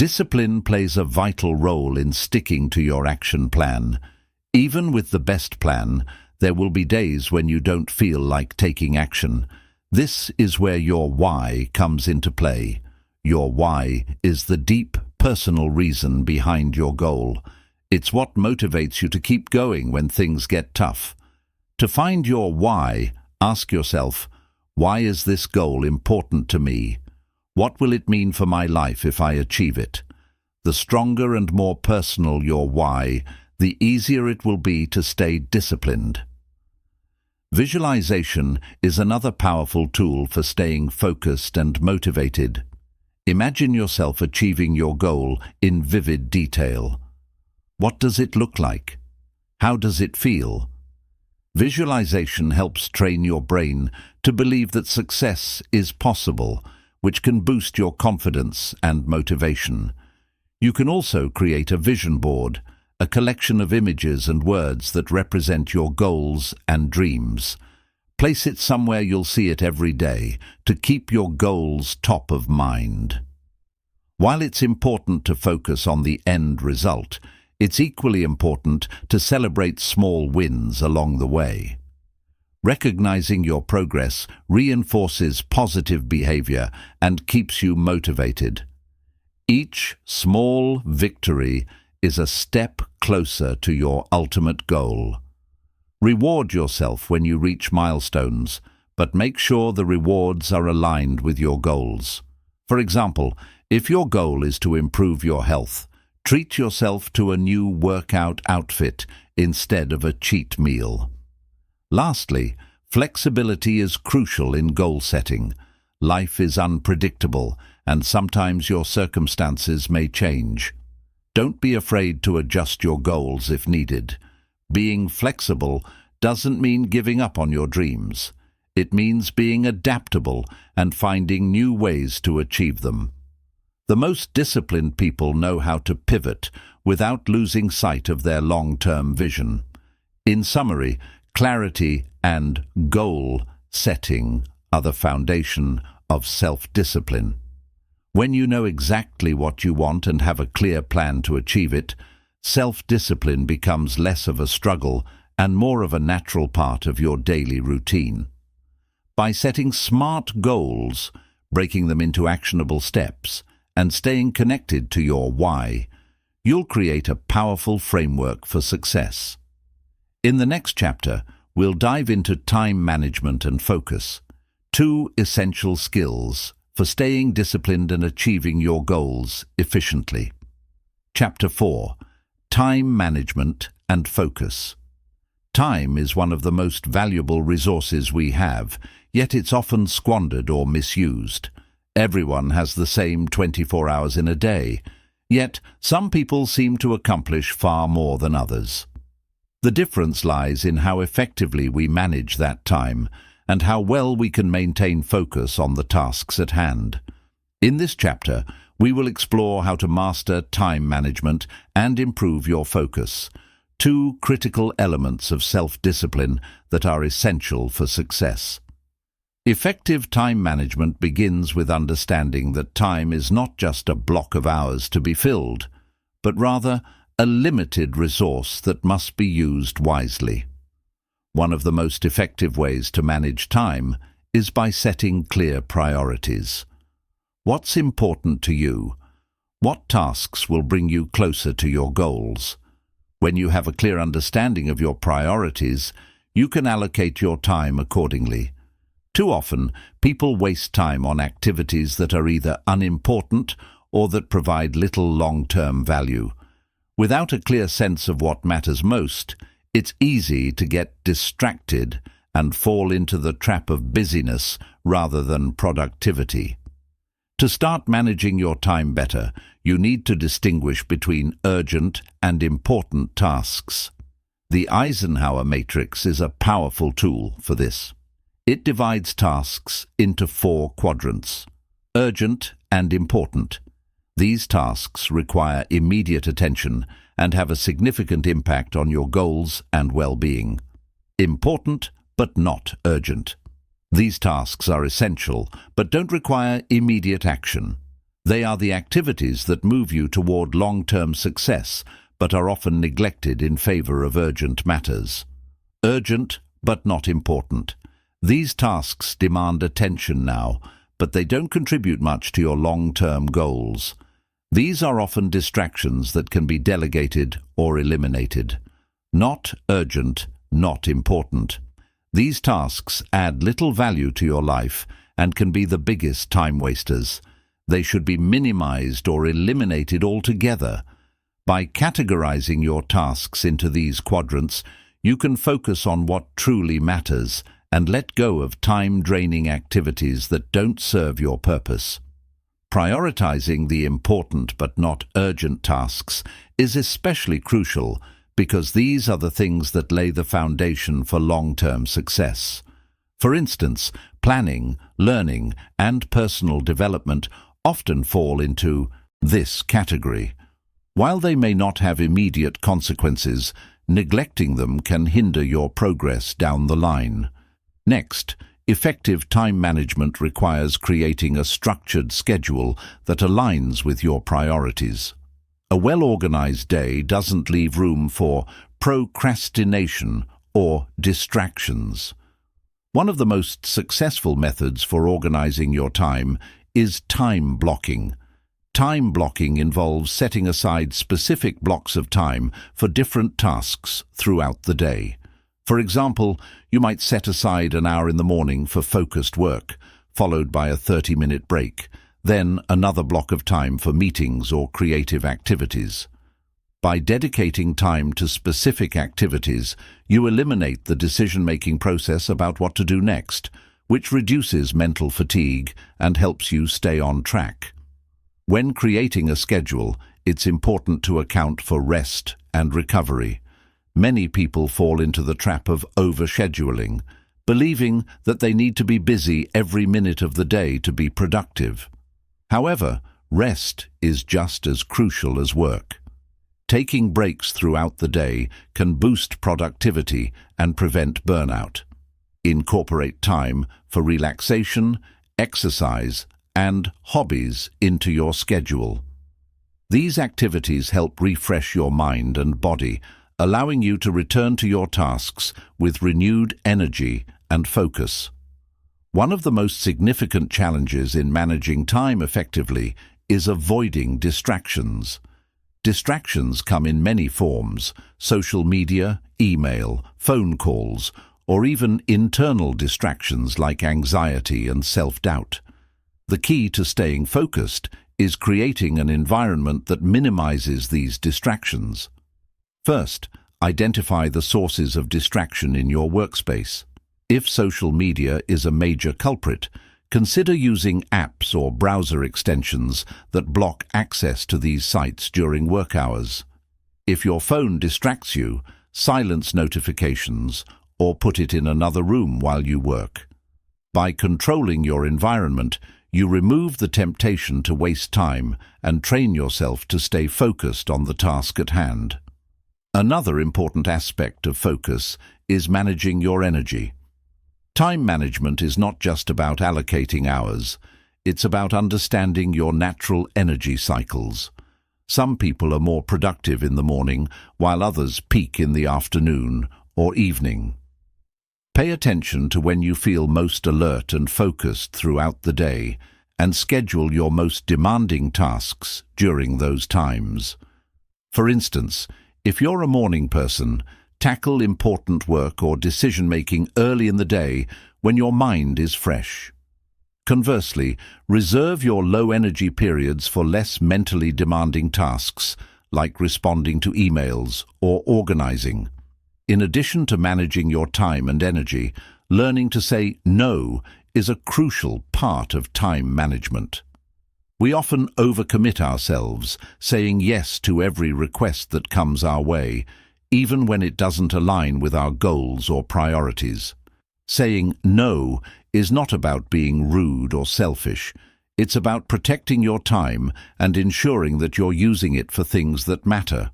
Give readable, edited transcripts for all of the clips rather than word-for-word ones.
Discipline plays a vital role in sticking to your action plan. Even with the best plan, there will be days when you don't feel like taking action. This is where your why comes into play. Your why is the deep, personal reason behind your goal. It's what motivates you to keep going when things get tough. To find your why, ask yourself, why is this goal important to me? What will it mean for my life if I achieve it? The stronger and more personal your why, the easier it will be to stay disciplined. Visualization is another powerful tool for staying focused and motivated. Imagine yourself achieving your goal in vivid detail. What does it look like? How does it feel? Visualization helps train your brain to believe that success is possible, which can boost your confidence and motivation. You can also create a vision board, a collection of images and words that represent your goals and dreams. Place it somewhere you'll see it every day to keep your goals top of mind. While it's important to focus on the end result, it's equally important to celebrate small wins along the way. Recognizing your progress reinforces positive behavior and keeps you motivated. Each small victory is a step closer to your ultimate goal. Reward yourself when you reach milestones, but make sure the rewards are aligned with your goals. For example, if your goal is to improve your health, treat yourself to a new workout outfit instead of a cheat meal. Lastly, flexibility is crucial in goal setting. Life is unpredictable, and sometimes your circumstances may change. Don't be afraid to adjust your goals if needed. Being flexible doesn't mean giving up on your dreams. It means being adaptable and finding new ways to achieve them. The most disciplined people know how to pivot without losing sight of their long-term vision. In summary, clarity and goal setting are the foundation of self-discipline. When you know exactly what you want and have a clear plan to achieve it, self-discipline becomes less of a struggle and more of a natural part of your daily routine. By setting smart goals, breaking them into actionable steps, and staying connected to your why, you'll create a powerful framework for success. In the next chapter, we'll dive into time management and focus, two essential skills for staying disciplined and achieving your goals efficiently. Chapter 4. Time management and focus. Time is one of the most valuable resources we have, yet it's often squandered or misused. Everyone has the same 24 hours in a day, yet some people seem to accomplish far more than others. The difference lies in how effectively we manage that time and how well we can maintain focus on the tasks at hand. In this chapter, we will explore how to master time management and improve your focus, two critical elements of self-discipline that are essential for success. Effective time management begins with understanding that time is not just a block of hours to be filled, but rather a limited resource that must be used wisely. One of the most effective ways to manage time is by setting clear priorities. What's important to you? What tasks will bring you closer to your goals? When you have a clear understanding of your priorities, you can allocate your time accordingly. Too often, people waste time on activities that are either unimportant or that provide little long-term value. Without a clear sense of what matters most, it's easy to get distracted and fall into the trap of busyness rather than productivity. To start managing your time better, you need to distinguish between urgent and important tasks. The Eisenhower matrix is a powerful tool for this. It divides tasks into 4 quadrants: urgent and important. These tasks require immediate attention and have a significant impact on your goals and well-being. Important but not urgent. These tasks are essential but don't require immediate action. They are the activities that move you toward long-term success, but are often neglected in favor of urgent matters. Urgent, but not important. These tasks demand attention now, but they don't contribute much to your long-term goals. These are often distractions that can be delegated or eliminated. Not urgent, not important. These tasks add little value to your life and can be the biggest time wasters. They should be minimized or eliminated altogether. By categorizing your tasks into these quadrants, you can focus on what truly matters and let go of time-draining activities that don't serve your purpose. Prioritizing the important but not urgent tasks is especially crucial because these are the things that lay the foundation for long-term success. For instance, planning, learning, and personal development often fall into this category. While they may not have immediate consequences, neglecting them can hinder your progress down the line. Next, effective time management requires creating a structured schedule that aligns with your priorities. A well-organized day doesn't leave room for procrastination or distractions. One of the most successful methods for organizing your time is time blocking. Time blocking involves setting aside specific blocks of time for different tasks throughout the day. For example, you might set aside an hour in the morning for focused work, followed by a 30-minute break, then another block of time for meetings or creative activities. By dedicating time to specific activities, you eliminate the decision-making process about what to do next, which reduces mental fatigue and helps you stay on track. When creating a schedule, it's important to account for rest and recovery. Many people fall into the trap of overscheduling, believing that they need to be busy every minute of the day to be productive. However, rest is just as crucial as work. Taking breaks throughout the day can boost productivity and prevent burnout. Incorporate time for relaxation, exercise, and hobbies into your schedule. These activities help refresh your mind and body, allowing you to return to your tasks with renewed energy and focus. One of the most significant challenges in managing time effectively is avoiding distractions. Distractions come in many forms: social media, email, phone calls, or even internal distractions like anxiety and self-doubt. The key to staying focused is creating an environment that minimizes these distractions. First, identify the sources of distraction in your workspace. If social media is a major culprit, consider using apps or browser extensions that block access to these sites during work hours. If your phone distracts you, silence notifications or put it in another room while you work. By controlling your environment, you remove the temptation to waste time and train yourself to stay focused on the task at hand. Another important aspect of focus is managing your energy. Time management is not just about allocating hours, it's about understanding your natural energy cycles. Some people are more productive in the morning, while others peak in the afternoon or evening. Pay attention to when you feel most alert and focused throughout the day, and schedule your most demanding tasks during those times. For instance, if you're a morning person, tackle important work or decision-making early in the day when your mind is fresh. Conversely, reserve your low-energy periods for less mentally demanding tasks, like responding to emails or organizing. In addition to managing your time and energy, learning to say no is a crucial part of time management. We often overcommit ourselves, saying yes to every request that comes our way, even when it doesn't align with our goals or priorities. Saying no is not about being rude or selfish. It's about protecting your time and ensuring that you're using it for things that matter.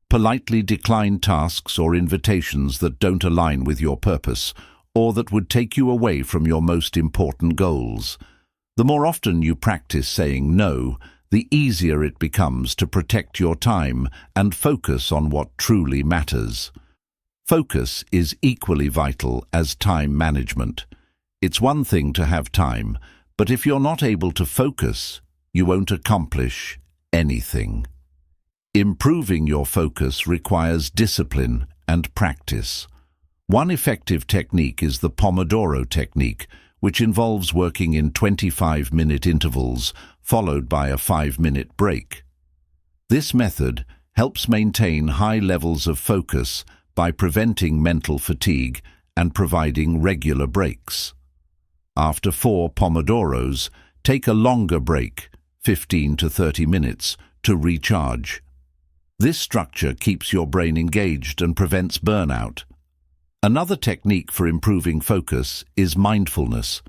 Politely decline tasks or invitations that don't align with your purpose, or that would take you away from your most important goals. The more often you practice saying no, the easier it becomes to protect your time and focus on what truly matters. Focus is equally vital as time management. It's one thing to have time, but if you're not able to focus, you won't accomplish anything. Improving your focus requires discipline and practice. One effective technique is the Pomodoro technique, which involves working in 25-minute intervals, followed by a 5-minute break. This method helps maintain high levels of focus by preventing mental fatigue and providing regular breaks. After 4 Pomodoros, take a longer break, 15 to 30 minutes, to recharge. This structure keeps your brain engaged and prevents burnout. Another technique for improving focus is mindfulness.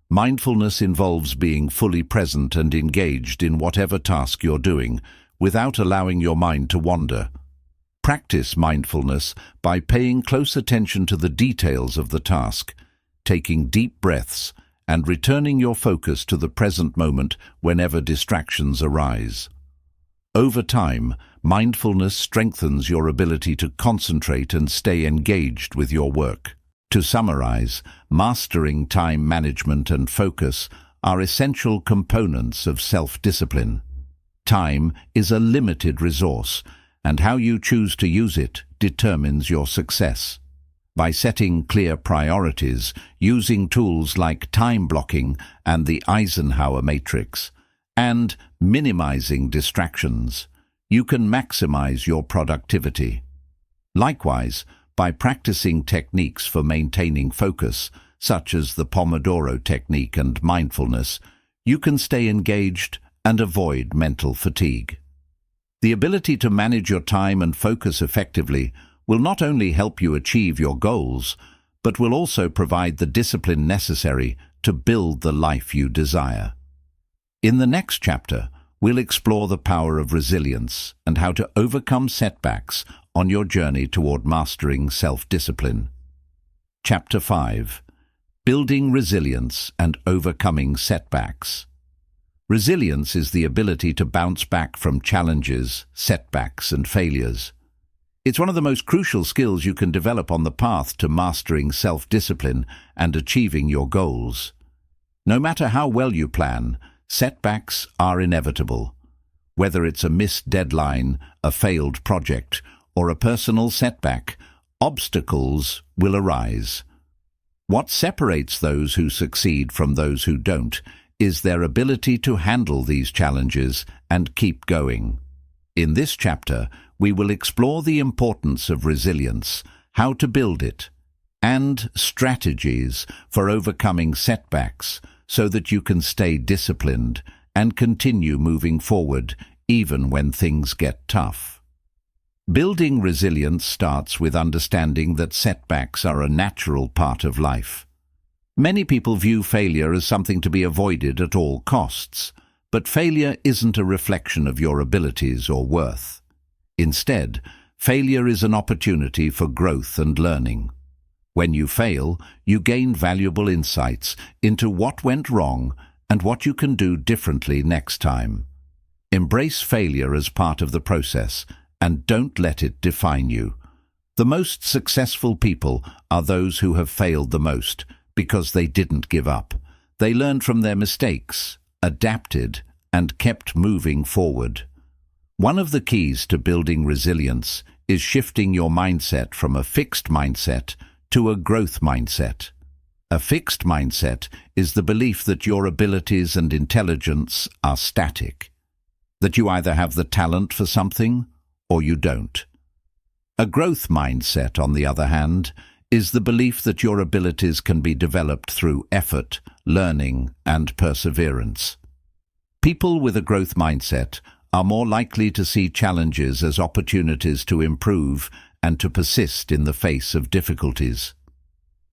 Mindfulness involves being fully present and engaged in whatever task you're doing, without allowing your mind to wander. Practice mindfulness by paying close attention to the details of the task, taking deep breaths, and returning your focus to the present moment whenever distractions arise. Over time, mindfulness strengthens your ability to concentrate and stay engaged with your work. To summarize, mastering time management and focus are essential components of self-discipline. Time is a limited resource, and how you choose to use it determines your success. By setting clear priorities, using tools like time blocking and the Eisenhower matrix, and minimizing distractions, you can maximize your productivity. Likewise, by practicing techniques for maintaining focus, such as the Pomodoro technique and mindfulness, you can stay engaged and avoid mental fatigue. The ability to manage your time and focus effectively will not only help you achieve your goals, but will also provide the discipline necessary to build the life you desire. In the next chapter, we'll explore the power of resilience and how to overcome setbacks on your journey toward mastering self-discipline. Chapter 5. Building Resilience and Overcoming Setbacks. Resilience is the ability to bounce back from challenges, setbacks, and failures. It's one of the most crucial skills you can develop on the path to mastering self-discipline and achieving your goals. No matter how well you plan, setbacks are inevitable. Whether it's a missed deadline, a failed project, or a personal setback, obstacles will arise. What separates those who succeed from those who don't is their ability to handle these challenges and keep going. In this chapter, we will explore the importance of resilience, how to build it, and strategies for overcoming setbacks so that you can stay disciplined and continue moving forward even when things get tough. Building resilience starts with understanding that setbacks are a natural part of life. Many people view failure as something to be avoided at all costs, but failure isn't a reflection of your abilities or worth. Instead, failure is an opportunity for growth and learning. When you fail, you gain valuable insights into what went wrong and what you can do differently next time. Embrace failure as part of the process and don't let it define you. The most successful people are those who have failed the most because they didn't give up. They learned from their mistakes, adapted, and kept moving forward. One of the keys to building resilience is shifting your mindset from a fixed mindset to a growth mindset. A fixed mindset is the belief that your abilities and intelligence are static, that you either have the talent for something or you don't. A growth mindset, on the other hand, is the belief that your abilities can be developed through effort, learning, and perseverance. People with a growth mindset are more likely to see challenges as opportunities to improve and to persist in the face of difficulties.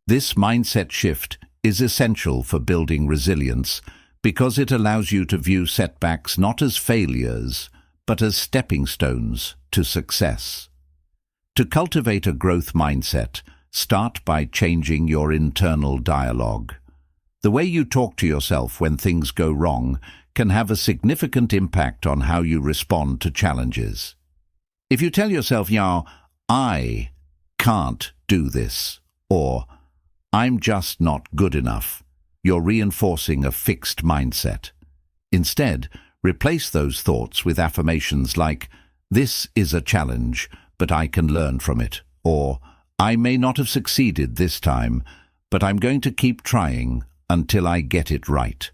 This mindset shift is essential for building resilience because it allows you to view setbacks not as failures, but as stepping stones to success. To cultivate a growth mindset, start by changing your internal dialogue. The way you talk to yourself when things go wrong can have a significant impact on how you respond to challenges. If you tell yourself, I can't do this, or I'm just not good enough, you're reinforcing a fixed mindset. Instead, replace those thoughts with affirmations like, this is a challenge, but I can learn from it, or I may not have succeeded this time, but I'm going to keep trying until I get it right.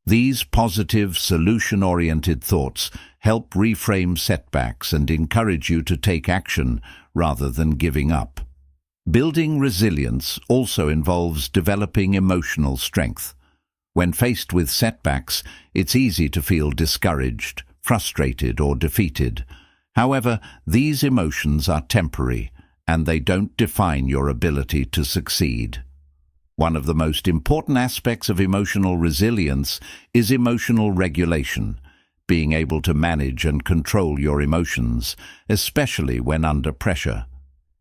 These positive, solution-oriented thoughts help reframe setbacks and encourage you to take action rather than giving up. Building resilience also involves developing emotional strength. When faced with setbacks, it's easy to feel discouraged, frustrated, or defeated. However, these emotions are temporary, and they don't define your ability to succeed. One of the most important aspects of emotional resilience is emotional regulation, being able to manage and control your emotions, especially when under pressure.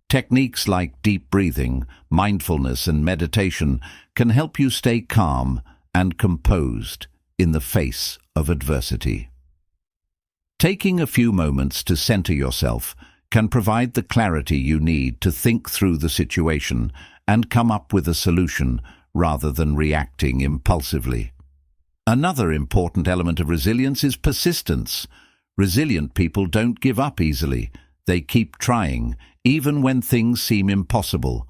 Techniques like deep breathing, mindfulness, and meditation can help you stay calm and composed in the face of adversity. Taking a few moments to center yourself can provide the clarity you need to think through the situation and come up with a solution rather than reacting impulsively. Another important element of resilience is persistence. Resilient people don't give up easily. They keep trying, even when things seem impossible.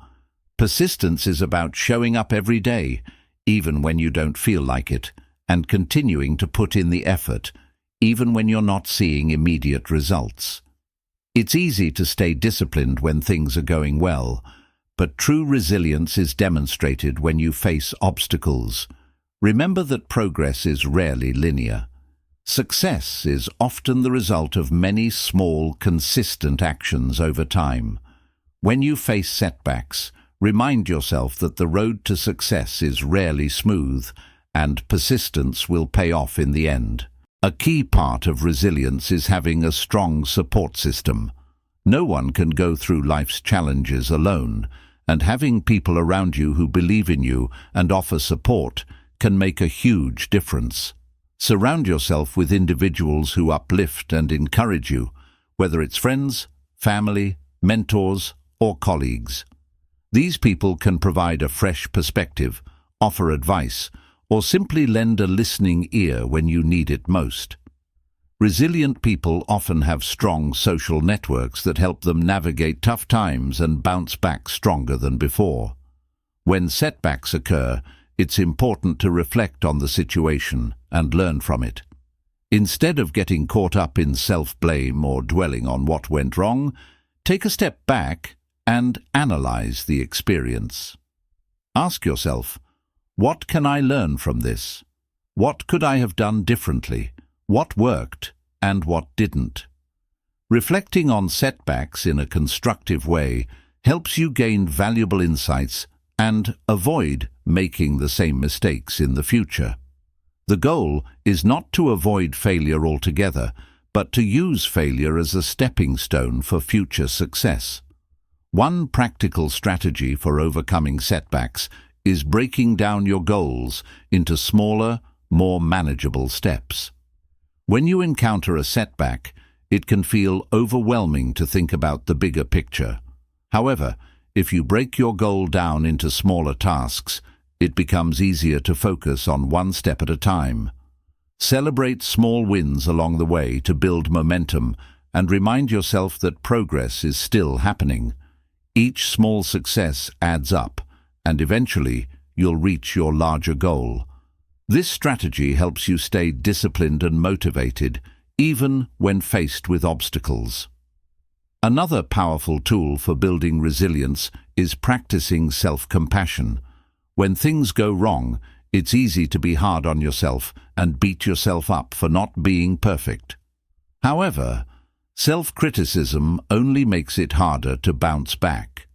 Persistence is about showing up every day, even when you don't feel like it, and continuing to put in the effort, even when you're not seeing immediate results. It's easy to stay disciplined when things are going well, but true resilience is demonstrated when you face obstacles. Remember that progress is rarely linear. Success is often the result of many small, consistent actions over time. When you face setbacks, remind yourself that the road to success is rarely smooth, and persistence will pay off in the end. A key part of resilience is having a strong support system. No one can go through life's challenges alone, and having people around you who believe in you and offer support can make a huge difference. Surround yourself with individuals who uplift and encourage you, whether it's friends, family, mentors, or colleagues. These people can provide a fresh perspective, offer advice, or simply lend a listening ear when you need it most. Resilient people often have strong social networks that help them navigate tough times and bounce back stronger than before. When setbacks occur, it's important to reflect on the situation and learn from it. Instead of getting caught up in self-blame or dwelling on what went wrong, take a step back and analyze the experience. Ask yourself, what can I learn from this? What could I have done differently? What worked and what didn't? Reflecting on setbacks in a constructive way helps you gain valuable insights and avoid making the same mistakes in the future. The goal is not to avoid failure altogether, but to use failure as a stepping stone for future success. One practical strategy for overcoming setbacks is breaking down your goals into smaller, more manageable steps. When you encounter a setback, it can feel overwhelming to think about the bigger picture. However, if you break your goal down into smaller tasks, it becomes easier to focus on one step at a time. Celebrate small wins along the way to build momentum and remind yourself that progress is still happening. Each small success adds up, and eventually you'll reach your larger goal. This strategy helps you stay disciplined and motivated, even when faced with obstacles. Another powerful tool for building resilience is practicing self-compassion. When things go wrong, it's easy to be hard on yourself and beat yourself up for not being perfect. However, self-criticism only makes it harder to bounce back.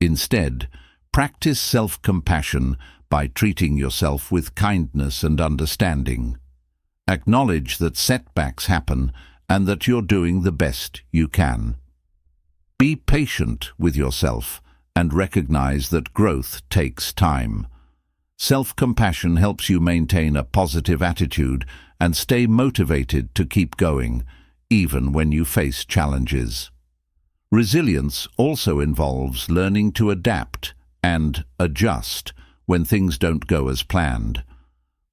Instead, practice self-compassion by treating yourself with kindness and understanding. Acknowledge that setbacks happen and that you're doing the best you can. Be patient with yourself and recognize that growth takes time. Self-compassion helps you maintain a positive attitude and stay motivated to keep going, even when you face challenges. Resilience also involves learning to adapt and adjust when things don't go as planned.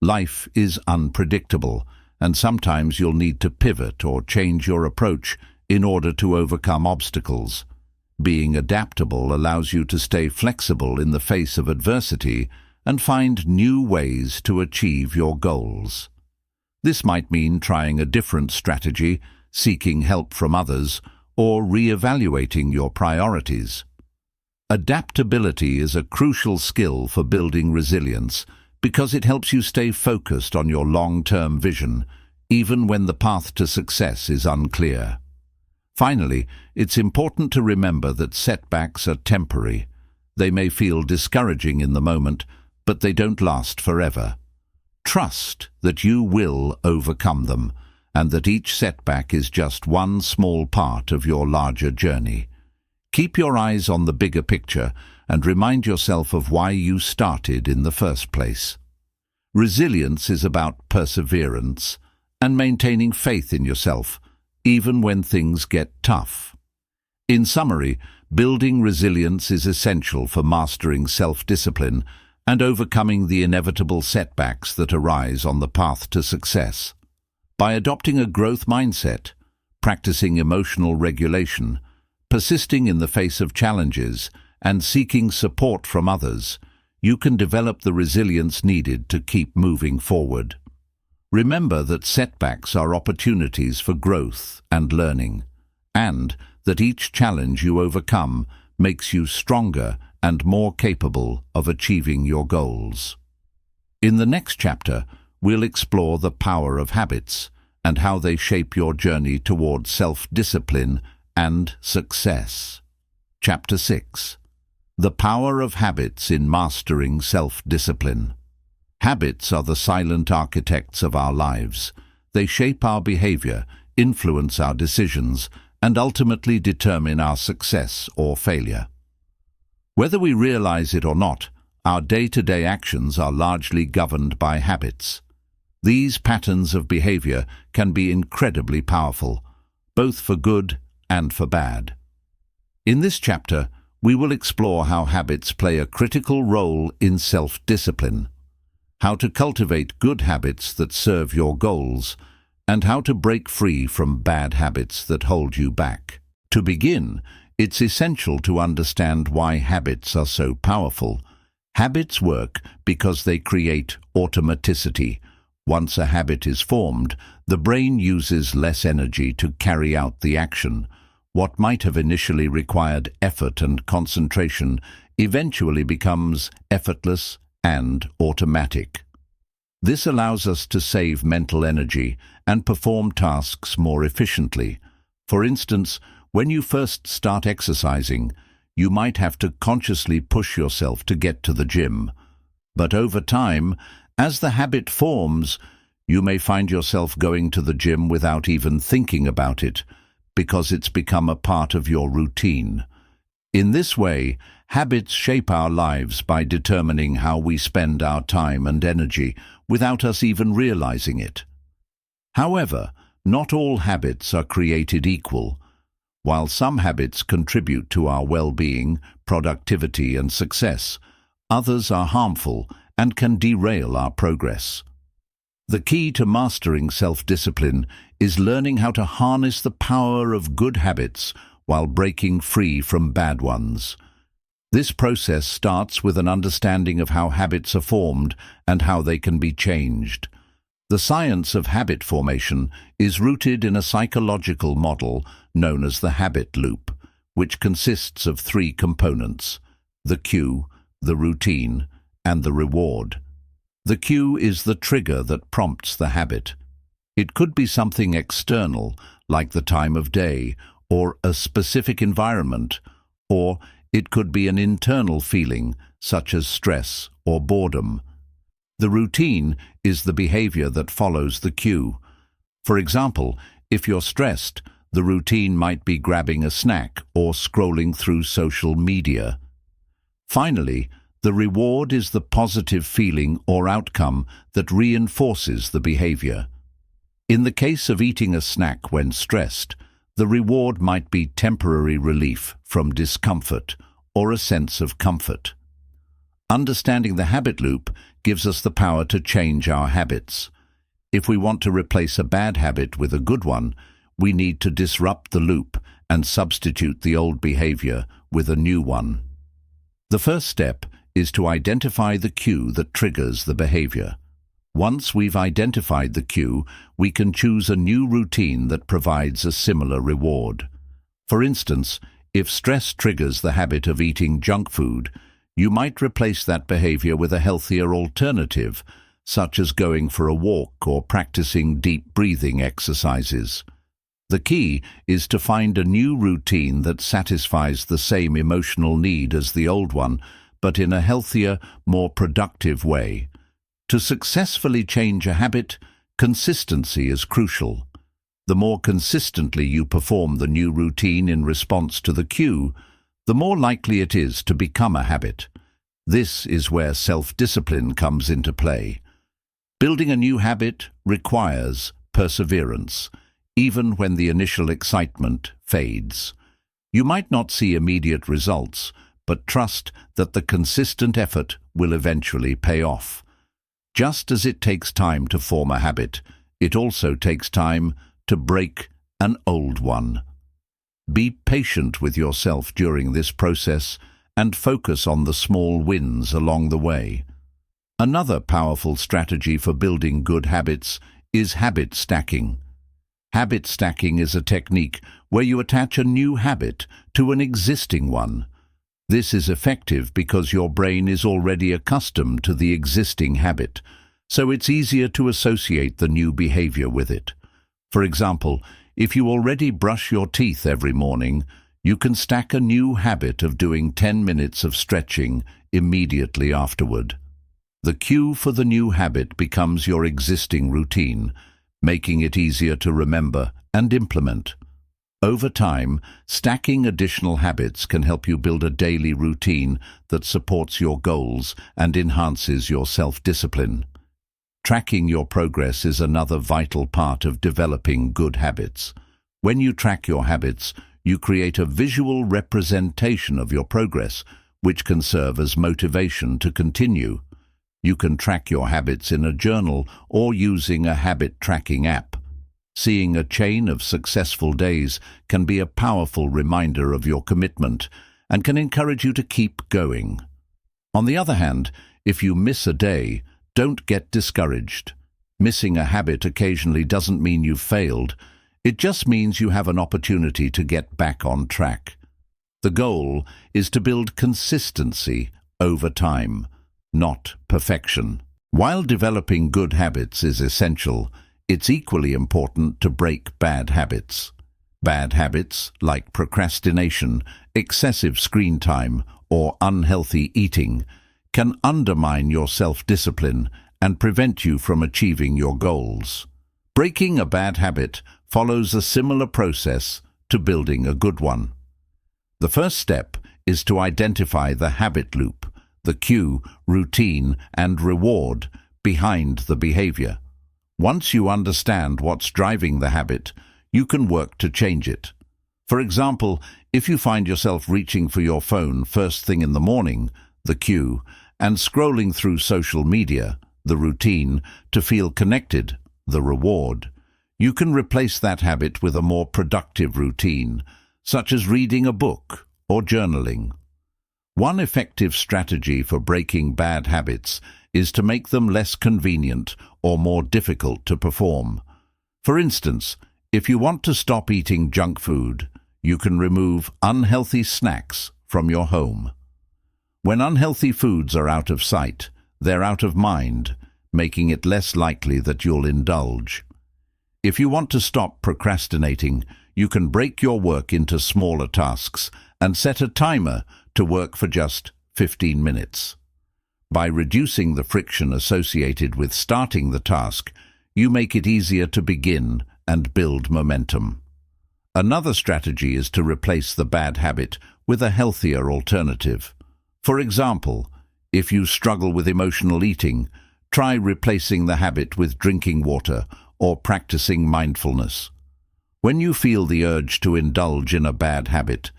Life is unpredictable, and sometimes you'll need to pivot or change your approach in order to overcome obstacles. Being adaptable allows you to stay flexible in the face of adversity and find new ways to achieve your goals. This might mean trying a different strategy, seeking help from others, or re-evaluating your priorities. Adaptability is a crucial skill for building resilience because it helps you stay focused on your long-term vision, even when the path to success is unclear. Finally, it's important to remember that setbacks are temporary. They may feel discouraging in the moment, but they don't last forever. Trust that you will overcome them, and that each setback is just one small part of your larger journey. Keep your eyes on the bigger picture and remind yourself of why you started in the first place. Resilience is about perseverance and maintaining faith in yourself, even when things get tough. In summary, building resilience is essential for mastering self-discipline and overcoming the inevitable setbacks that arise on the path to success. By adopting a growth mindset, practicing emotional regulation, persisting in the face of challenges, and seeking support from others, you can develop the resilience needed to keep moving forward. Remember that setbacks are opportunities for growth and learning, and that each challenge you overcome makes you stronger and more capable of achieving your goals. In the next chapter, we'll explore the power of habits and how they shape your journey towards self-discipline and success. Chapter 6. The Power of Habits in Mastering Self-Discipline. Habits are the silent architects of our lives. They shape our behavior, influence our decisions, and ultimately determine our success or failure. Whether we realize it or not, our day-to-day actions are largely governed by habits. These patterns of behavior can be incredibly powerful, both for good and for bad. In this chapter, we will explore how habits play a critical role in self-discipline, how to cultivate good habits that serve your goals, and how to break free from bad habits that hold you back. To begin, it's essential to understand why habits are so powerful. Habits work because they create automaticity. Once a habit is formed, the brain uses less energy to carry out the action. What might have initially required effort and concentration eventually becomes effortless and automatic. This allows us to save mental energy and perform tasks more efficiently. For instance, when you first start exercising, you might have to consciously push yourself to get to the gym. But over time, as the habit forms, you may find yourself going to the gym without even thinking about it, because it's become a part of your routine. In this way, habits shape our lives by determining how we spend our time and energy without us even realizing it. However, not all habits are created equal. While some habits contribute to our well-being, productivity, and success, others are harmful and can derail our progress. The key to mastering self-discipline is learning how to harness the power of good habits while breaking free from bad ones. This process starts with an understanding of how habits are formed and how they can be changed. The science of habit formation is rooted in a psychological model known as the habit loop, which consists of three components: the cue, the routine, and the reward. The cue is the trigger that prompts the habit. It could be something external, like the time of day, or a specific environment, or it could be an internal feeling, such as stress or boredom. The routine is the behavior that follows the cue. For example, if you're stressed, the routine might be grabbing a snack or scrolling through social media. Finally, The reward is the positive feeling or outcome that reinforces the behavior. In the case of eating a snack when stressed, the reward might be temporary relief from discomfort or a sense of comfort. Understanding the habit loop gives us the power to change our habits. If we want to replace a bad habit with a good one, we need to disrupt the loop and substitute the old behavior with a new one. The first step is to identify the cue that triggers the behavior. Once we've identified the cue, we can choose a new routine that provides a similar reward. For instance, if stress triggers the habit of eating junk food, you might replace that behavior with a healthier alternative, such as going for a walk or practicing deep breathing exercises. The key is to find a new routine that satisfies the same emotional need as the old one, but in a healthier, more productive way. To successfully change a habit, consistency is crucial. The more consistently you perform the new routine in response to the cue, the more likely it is to become a habit. This is where self-discipline comes into play. Building a new habit requires perseverance, even when the initial excitement fades. You might not see immediate results, but trust that the consistent effort will eventually pay off. Just as it takes time to form a habit, it also takes time to break an old one. Be patient with yourself during this process and focus on the small wins along the way. Another powerful strategy for building good habits is habit stacking. Habit stacking is a technique where you attach a new habit to an existing one. This is effective because your brain is already accustomed to the existing habit, so it's easier to associate the new behavior with it. For example, if you already brush your teeth every morning, you can stack a new habit of doing 10 minutes of stretching immediately afterward. The cue for the new habit becomes your existing routine, making it easier to remember and implement. Over time, stacking additional habits can help you build a daily routine that supports your goals and enhances your self-discipline. Tracking your progress is another vital part of developing good habits. When you track your habits, you create a visual representation of your progress, which can serve as motivation to continue. You can track your habits in a journal or using a habit tracking app. Seeing a chain of successful days can be a powerful reminder of your commitment and can encourage you to keep going. On the other hand, if you miss a day, don't get discouraged. Missing a habit occasionally doesn't mean you've failed. It just means you have an opportunity to get back on track. The goal is to build consistency over time, not perfection. While developing good habits is essential, it's equally important to break bad habits. Bad habits, like procrastination, excessive screen time, or unhealthy eating, can undermine your self-discipline and prevent you from achieving your goals. Breaking a bad habit follows a similar process to building a good one. The first step is to identify the habit loop, the cue, routine, and reward behind the behavior. Once you understand what's driving the habit, you can work to change it. For example, if you find yourself reaching for your phone first thing in the morning, the cue, and scrolling through social media, the routine, to feel connected, the reward, you can replace that habit with a more productive routine, such as reading a book or journaling. One effective strategy for breaking bad habits is to make them less convenient or more difficult to perform. For instance, if you want to stop eating junk food, you can remove unhealthy snacks from your home. When unhealthy foods are out of sight, they're out of mind, making it less likely that you'll indulge. If you want to stop procrastinating, you can break your work into smaller tasks and set a timer to work for just 15 minutes. By reducing the friction associated with starting the task, you make it easier to begin and build momentum. Another strategy is to replace the bad habit with a healthier alternative. For example, If you struggle with emotional eating, try replacing the habit with drinking water or practicing mindfulness. When you feel the urge to indulge in a bad habit,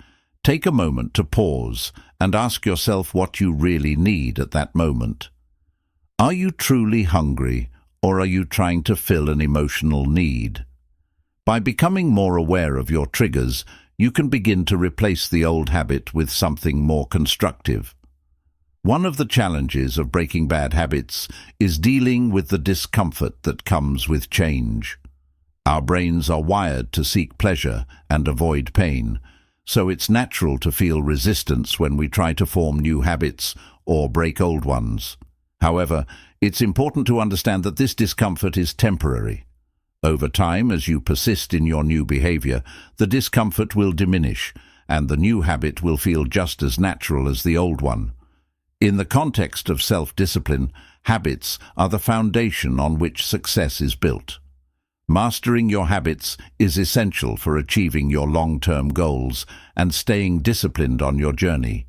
take a moment to pause and ask yourself what you really need at that moment. Are you truly hungry, or are you trying to fill an emotional need? By becoming more aware of your triggers, you can begin to replace the old habit with something more constructive. One of the challenges of breaking bad habits is dealing with the discomfort that comes with change. Our brains are wired to seek pleasure and avoid pain, so it's natural to feel resistance when we try to form new habits or break old ones. However, it's important to understand that this discomfort is temporary. Over time, as you persist in your new behavior, the discomfort will diminish, and the new habit will feel just as natural as the old one. In the context of self-discipline, habits are the foundation on which success is built. Mastering your habits is essential for achieving your long-term goals and staying disciplined on your journey.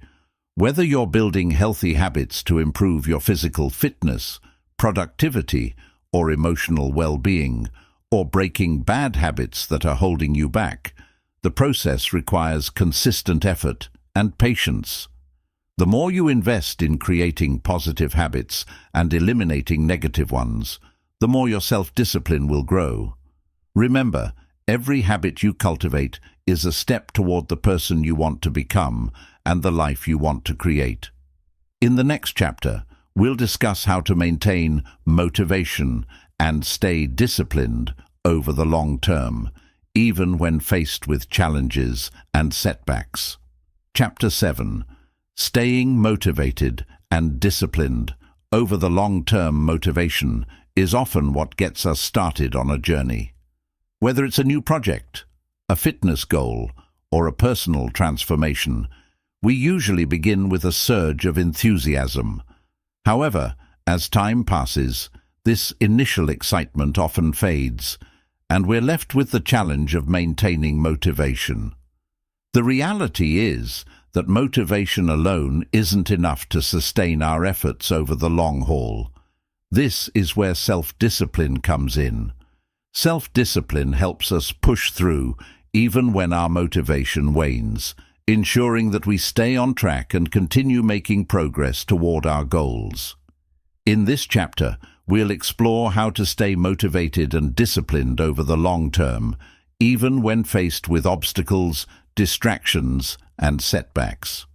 Whether you're building healthy habits to improve your physical fitness, productivity, or emotional well-being, or breaking bad habits that are holding you back, the process requires consistent effort and patience. The more you invest in creating positive habits and eliminating negative ones, the more your self-discipline will grow. Remember, every habit you cultivate is a step toward the person you want to become and the life you want to create. In the next chapter, we'll discuss how to maintain motivation and stay disciplined over the long term, even when faced with challenges and setbacks. Chapter 7. Staying motivated and disciplined over the long-term motivation is often what gets us started on a journey. Whether it's a new project, a fitness goal, or a personal transformation, we usually begin with a surge of enthusiasm. However, as time passes, this initial excitement often fades, and we're left with the challenge of maintaining motivation. The reality is that motivation alone isn't enough to sustain our efforts over the long haul. This is where self-discipline comes in. Self-discipline helps us push through even when our motivation wanes, ensuring that we stay on track and continue making progress toward our goals. In this chapter, we'll explore how to stay motivated and disciplined over the long term, even when faced with obstacles, distractions, and setbacks.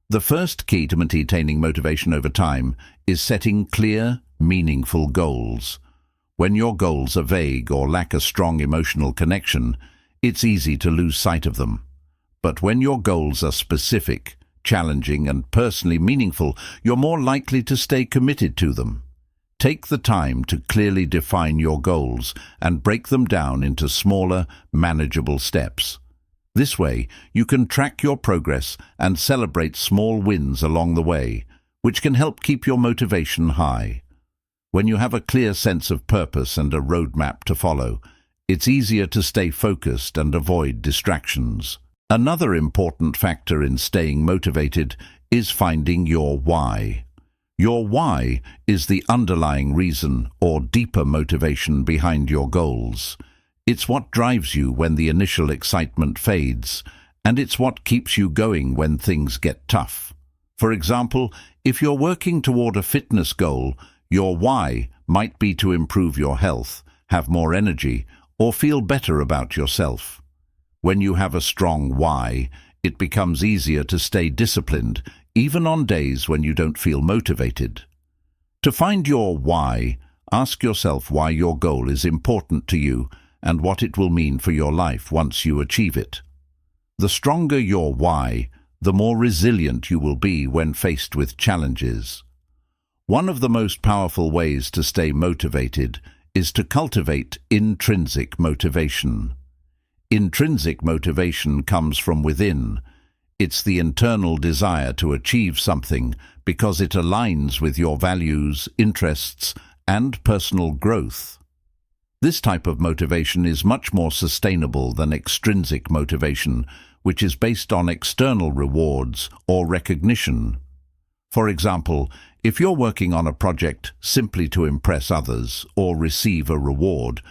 The first key to maintaining motivation over time is setting clear, meaningful goals. When your goals are vague or lack a strong emotional connection, it's easy to lose sight of them. But when your goals are specific, challenging, and personally meaningful, you're more likely to stay committed to them. Take the time to clearly define your goals and break them down into smaller, manageable steps. This way, you can track your progress and celebrate small wins along the way, which can help keep your motivation high. When you have a clear sense of purpose and a roadmap to follow, it's easier to stay focused and avoid distractions. Another important factor in staying motivated is finding your why. Your why is the underlying reason or deeper motivation behind your goals. It's what drives you when the initial excitement fades, and it's what keeps you going when things get tough. For example, if you're working toward a fitness goal, your why might be to improve your health, have more energy, or feel better about yourself. When you have a strong why, it becomes easier to stay disciplined, even on days when you don't feel motivated. To find your why, ask yourself why your goal is important to you and what it will mean for your life once you achieve it. The stronger your why, the more resilient you will be when faced with challenges. One of the most powerful ways to stay motivated is to cultivate intrinsic motivation. Intrinsic motivation comes from within. It's the internal desire to achieve something because it aligns with your values, interests, and personal growth. This type of motivation is much more sustainable than extrinsic motivation, which is based on external rewards or recognition. For example, if you're working on a project simply to impress others or receive a reward,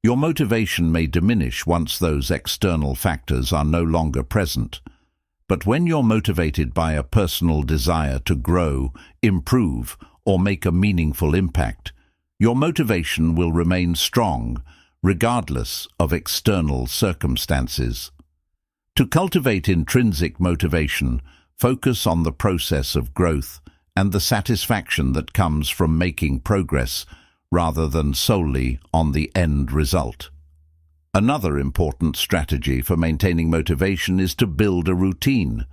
your motivation may diminish once those external factors are no longer present. But when you're motivated by a personal desire to grow, improve, or make a meaningful impact, your motivation will remain strong, regardless of external circumstances. To cultivate intrinsic motivation, focus on the process of growth and the satisfaction that comes from making progress, rather than solely on the end result. Another important strategy for maintaining motivation is to build a routine.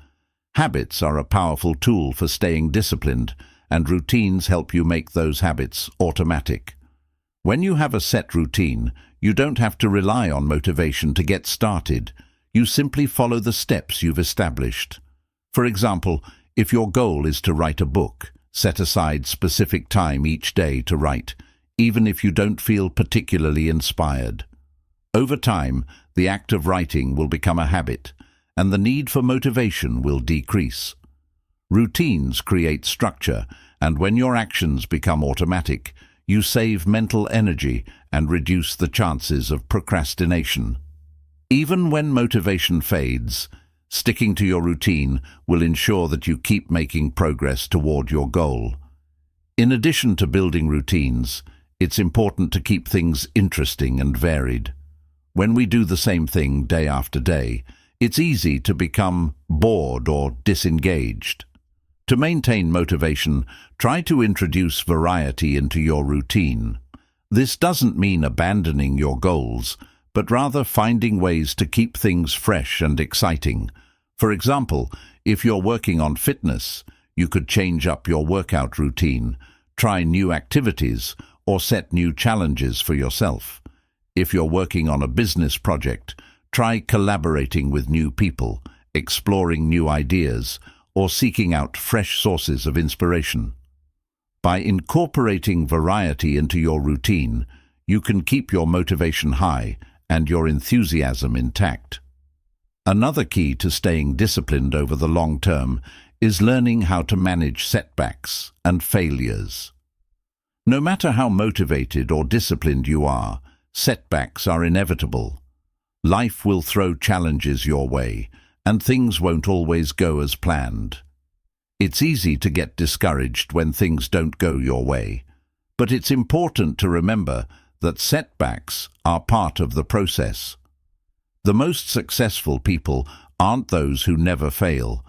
Habits are a powerful tool for staying disciplined, and routines help you make those habits automatic. When you have a set routine, you don't have to rely on motivation to get started. You simply follow the steps you've established. For example, if your goal is to write a book, set aside specific time each day to write, even if you don't feel particularly inspired. Over time, the act of writing will become a habit, and the need for motivation will decrease. Routines create structure, and when your actions become automatic, you save mental energy and reduce the chances of procrastination. Even when motivation fades, sticking to your routine will ensure that you keep making progress toward your goal. In addition to building routines, it's important to keep things interesting and varied. When we do the same thing day after day, it's easy to become bored or disengaged. To maintain motivation, try to introduce variety into your routine. This doesn't mean abandoning your goals, but rather finding ways to keep things fresh and exciting. For example, if you're working on fitness, you could change up your workout routine, try new activities, or set new challenges for yourself. If you're working on a business project, try collaborating with new people, exploring new ideas, or seeking out fresh sources of inspiration. By incorporating variety into your routine, you can keep your motivation high and your enthusiasm intact. Another key to staying disciplined over the long term is learning how to manage setbacks and failures. No matter how motivated or disciplined you are, setbacks are inevitable. Life will throw challenges your way, and things won't always go as planned. It's easy to get discouraged when things don't go your way, but it's important to remember that setbacks are part of the process. The most successful people aren't those who never fail.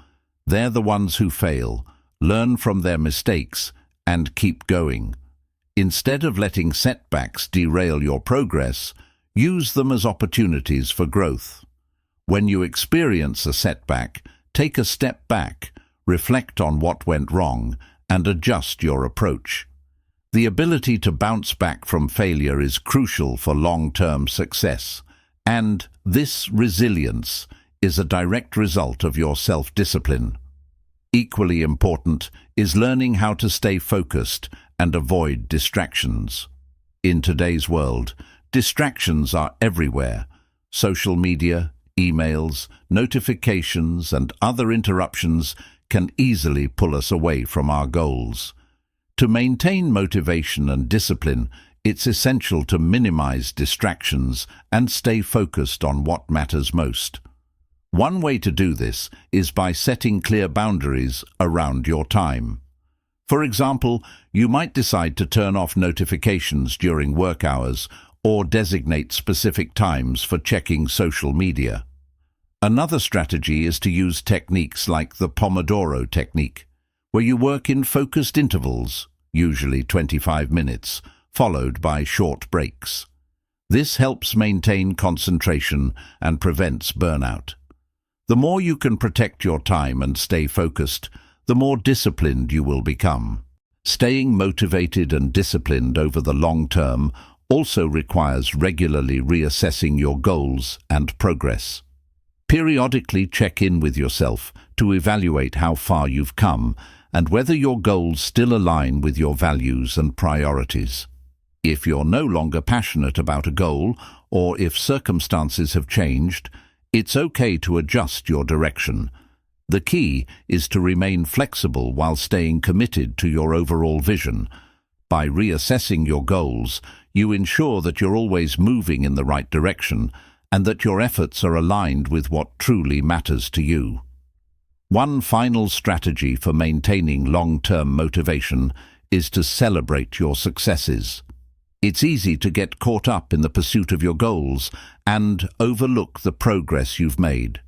They're the ones who fail, learn from their mistakes, and keep going. Instead of letting setbacks derail your progress, use them as opportunities for growth. When you experience a setback, take a step back, reflect on what went wrong, and adjust your approach. The ability to bounce back from failure is crucial for long-term success, and this resilience is a direct result of your self-discipline. Equally important is learning how to stay focused and avoid distractions. In today's world, distractions are everywhere. Social media, emails, notifications, and other interruptions can easily pull us away from our goals. To maintain motivation and discipline, it's essential to minimize distractions and stay focused on what matters most. One way to do this is by setting clear boundaries around your time. For example, you might decide to turn off notifications during work hours or designate specific times for checking social media. Another strategy is to use techniques like the Pomodoro technique, where you work in focused intervals, usually 25 minutes, followed by short breaks. This helps maintain concentration and prevents burnout. The more you can protect your time and stay focused, the more disciplined you will become. Staying motivated and disciplined over the long term also requires regularly reassessing your goals and progress. Periodically check in with yourself to evaluate how far you've come and whether your goals still align with your values and priorities. If you're no longer passionate about a goal, or if circumstances have changed, it's okay to adjust your direction. The key is to remain flexible while staying committed to your overall vision. By reassessing your goals, you ensure that you're always moving in the right direction and that your efforts are aligned with what truly matters to you. One final strategy for maintaining long-term motivation is to celebrate your successes. It's easy to get caught up in the pursuit of your goals and overlook the progress you've made.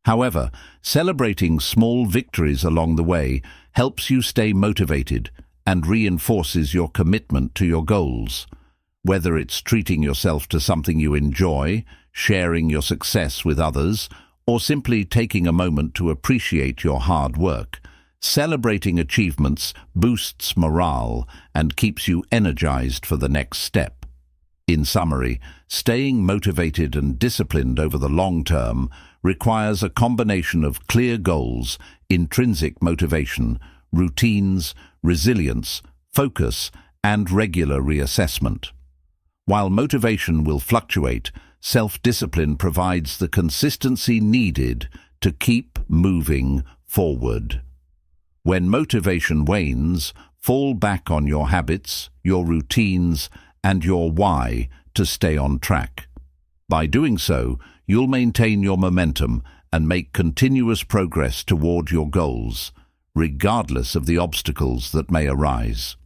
However, celebrating small victories along the way helps you stay motivated and reinforces your commitment to your goals. Whether it's treating yourself to something you enjoy, sharing your success with others, or simply taking a moment to appreciate your hard work, celebrating achievements boosts morale and keeps you energized for the next step. In summary, staying motivated and disciplined over the long term requires a combination of clear goals, intrinsic motivation, routines, resilience, focus, and regular reassessment. While motivation will fluctuate, self-discipline provides the consistency needed to keep moving forward. When motivation wanes, fall back on your habits, your routines, and your why to stay on track. By doing so, you'll maintain your momentum and make continuous progress toward your goals, regardless of the obstacles that may arise.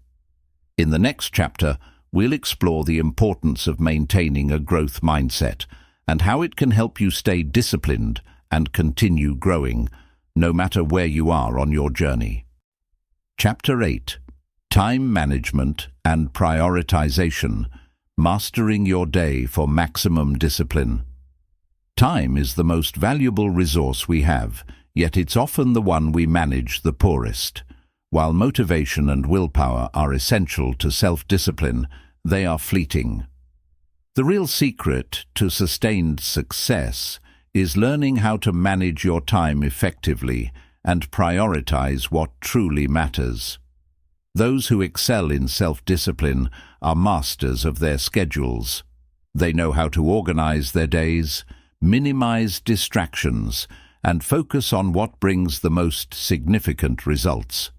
In the next chapter, we'll explore the importance of maintaining a growth mindset and how it can help you stay disciplined and continue growing, no matter where you are on your journey. Chapter 8: Time Management and Prioritization, Mastering Your Day for Maximum Discipline. Time is the most valuable resource we have, yet it's often the one we manage the poorest. While motivation and willpower are essential to self-discipline, they are fleeting. The real secret to sustained success is learning how to manage your time effectively and prioritize what truly matters. Those who excel in self-discipline are masters of their schedules. They know how to organize their days, minimize distractions, and focus on what brings the most significant results.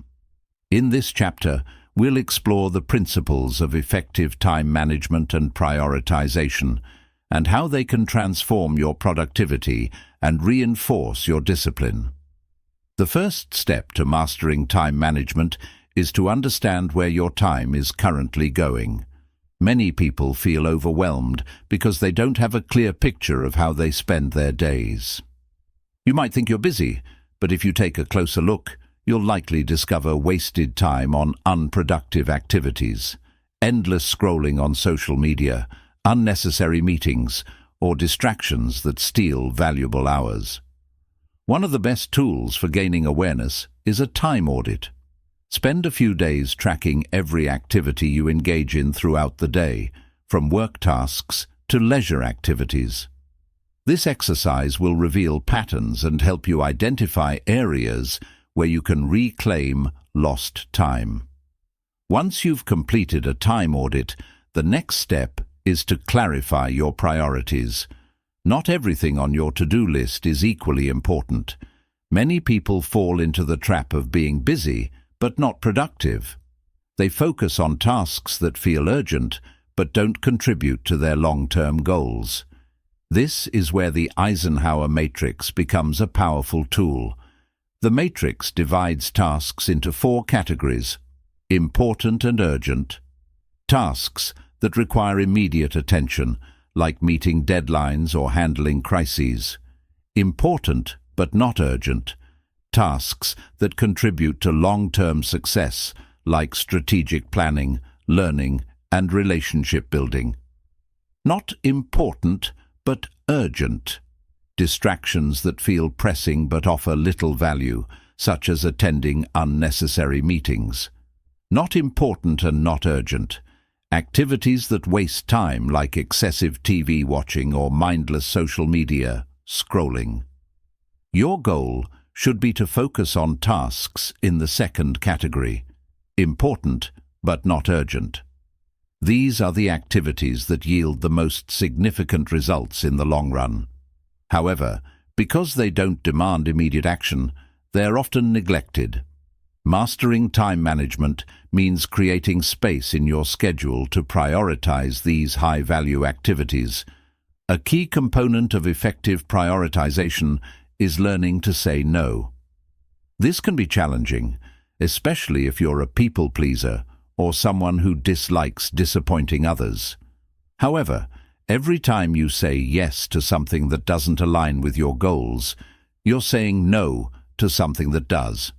In this chapter, we'll explore the principles of effective time management and prioritization, and how they can transform your productivity and reinforce your discipline. The first step to mastering time management is to understand where your time is currently going. Many people feel overwhelmed because they don't have a clear picture of how they spend their days. You might think you're busy, but if you take a closer look, you'll likely discover wasted time on unproductive activities, endless scrolling on social media, unnecessary meetings, or distractions that steal valuable hours. One of the best tools for gaining awareness is a time audit. Spend a few days tracking every activity you engage in throughout the day, from work tasks to leisure activities. This exercise will reveal patterns and help you identify areas where you can reclaim lost time. Once you've completed a time audit, the next step is to clarify your priorities. Not everything on your to-do list is equally important. Many people fall into the trap of being busy but not productive. They focus on tasks that feel urgent but don't contribute to their long-term goals. This is where the Eisenhower matrix becomes a powerful tool. The matrix divides tasks into 4 categories: important and urgent, tasks that require immediate attention, like meeting deadlines or handling crises; important but not urgent, tasks that contribute to long-term success, like strategic planning, learning, and relationship building; not important but urgent, distractions that feel pressing but offer little value, such as attending unnecessary meetings; not important and not urgent, activities that waste time, like excessive TV watching or mindless social media scrolling. Your goal should be to focus on tasks in the second category: important but not urgent. These are the activities that yield the most significant results in the long run. However, because they don't demand immediate action, they are often neglected. Mastering time management means creating space in your schedule to prioritize these high-value activities. A key component of effective prioritization is learning to say no. This can be challenging, especially if you're a people pleaser or someone who dislikes disappointing others. However, every time you say yes to something that doesn't align with your goals, you're saying no to something that does.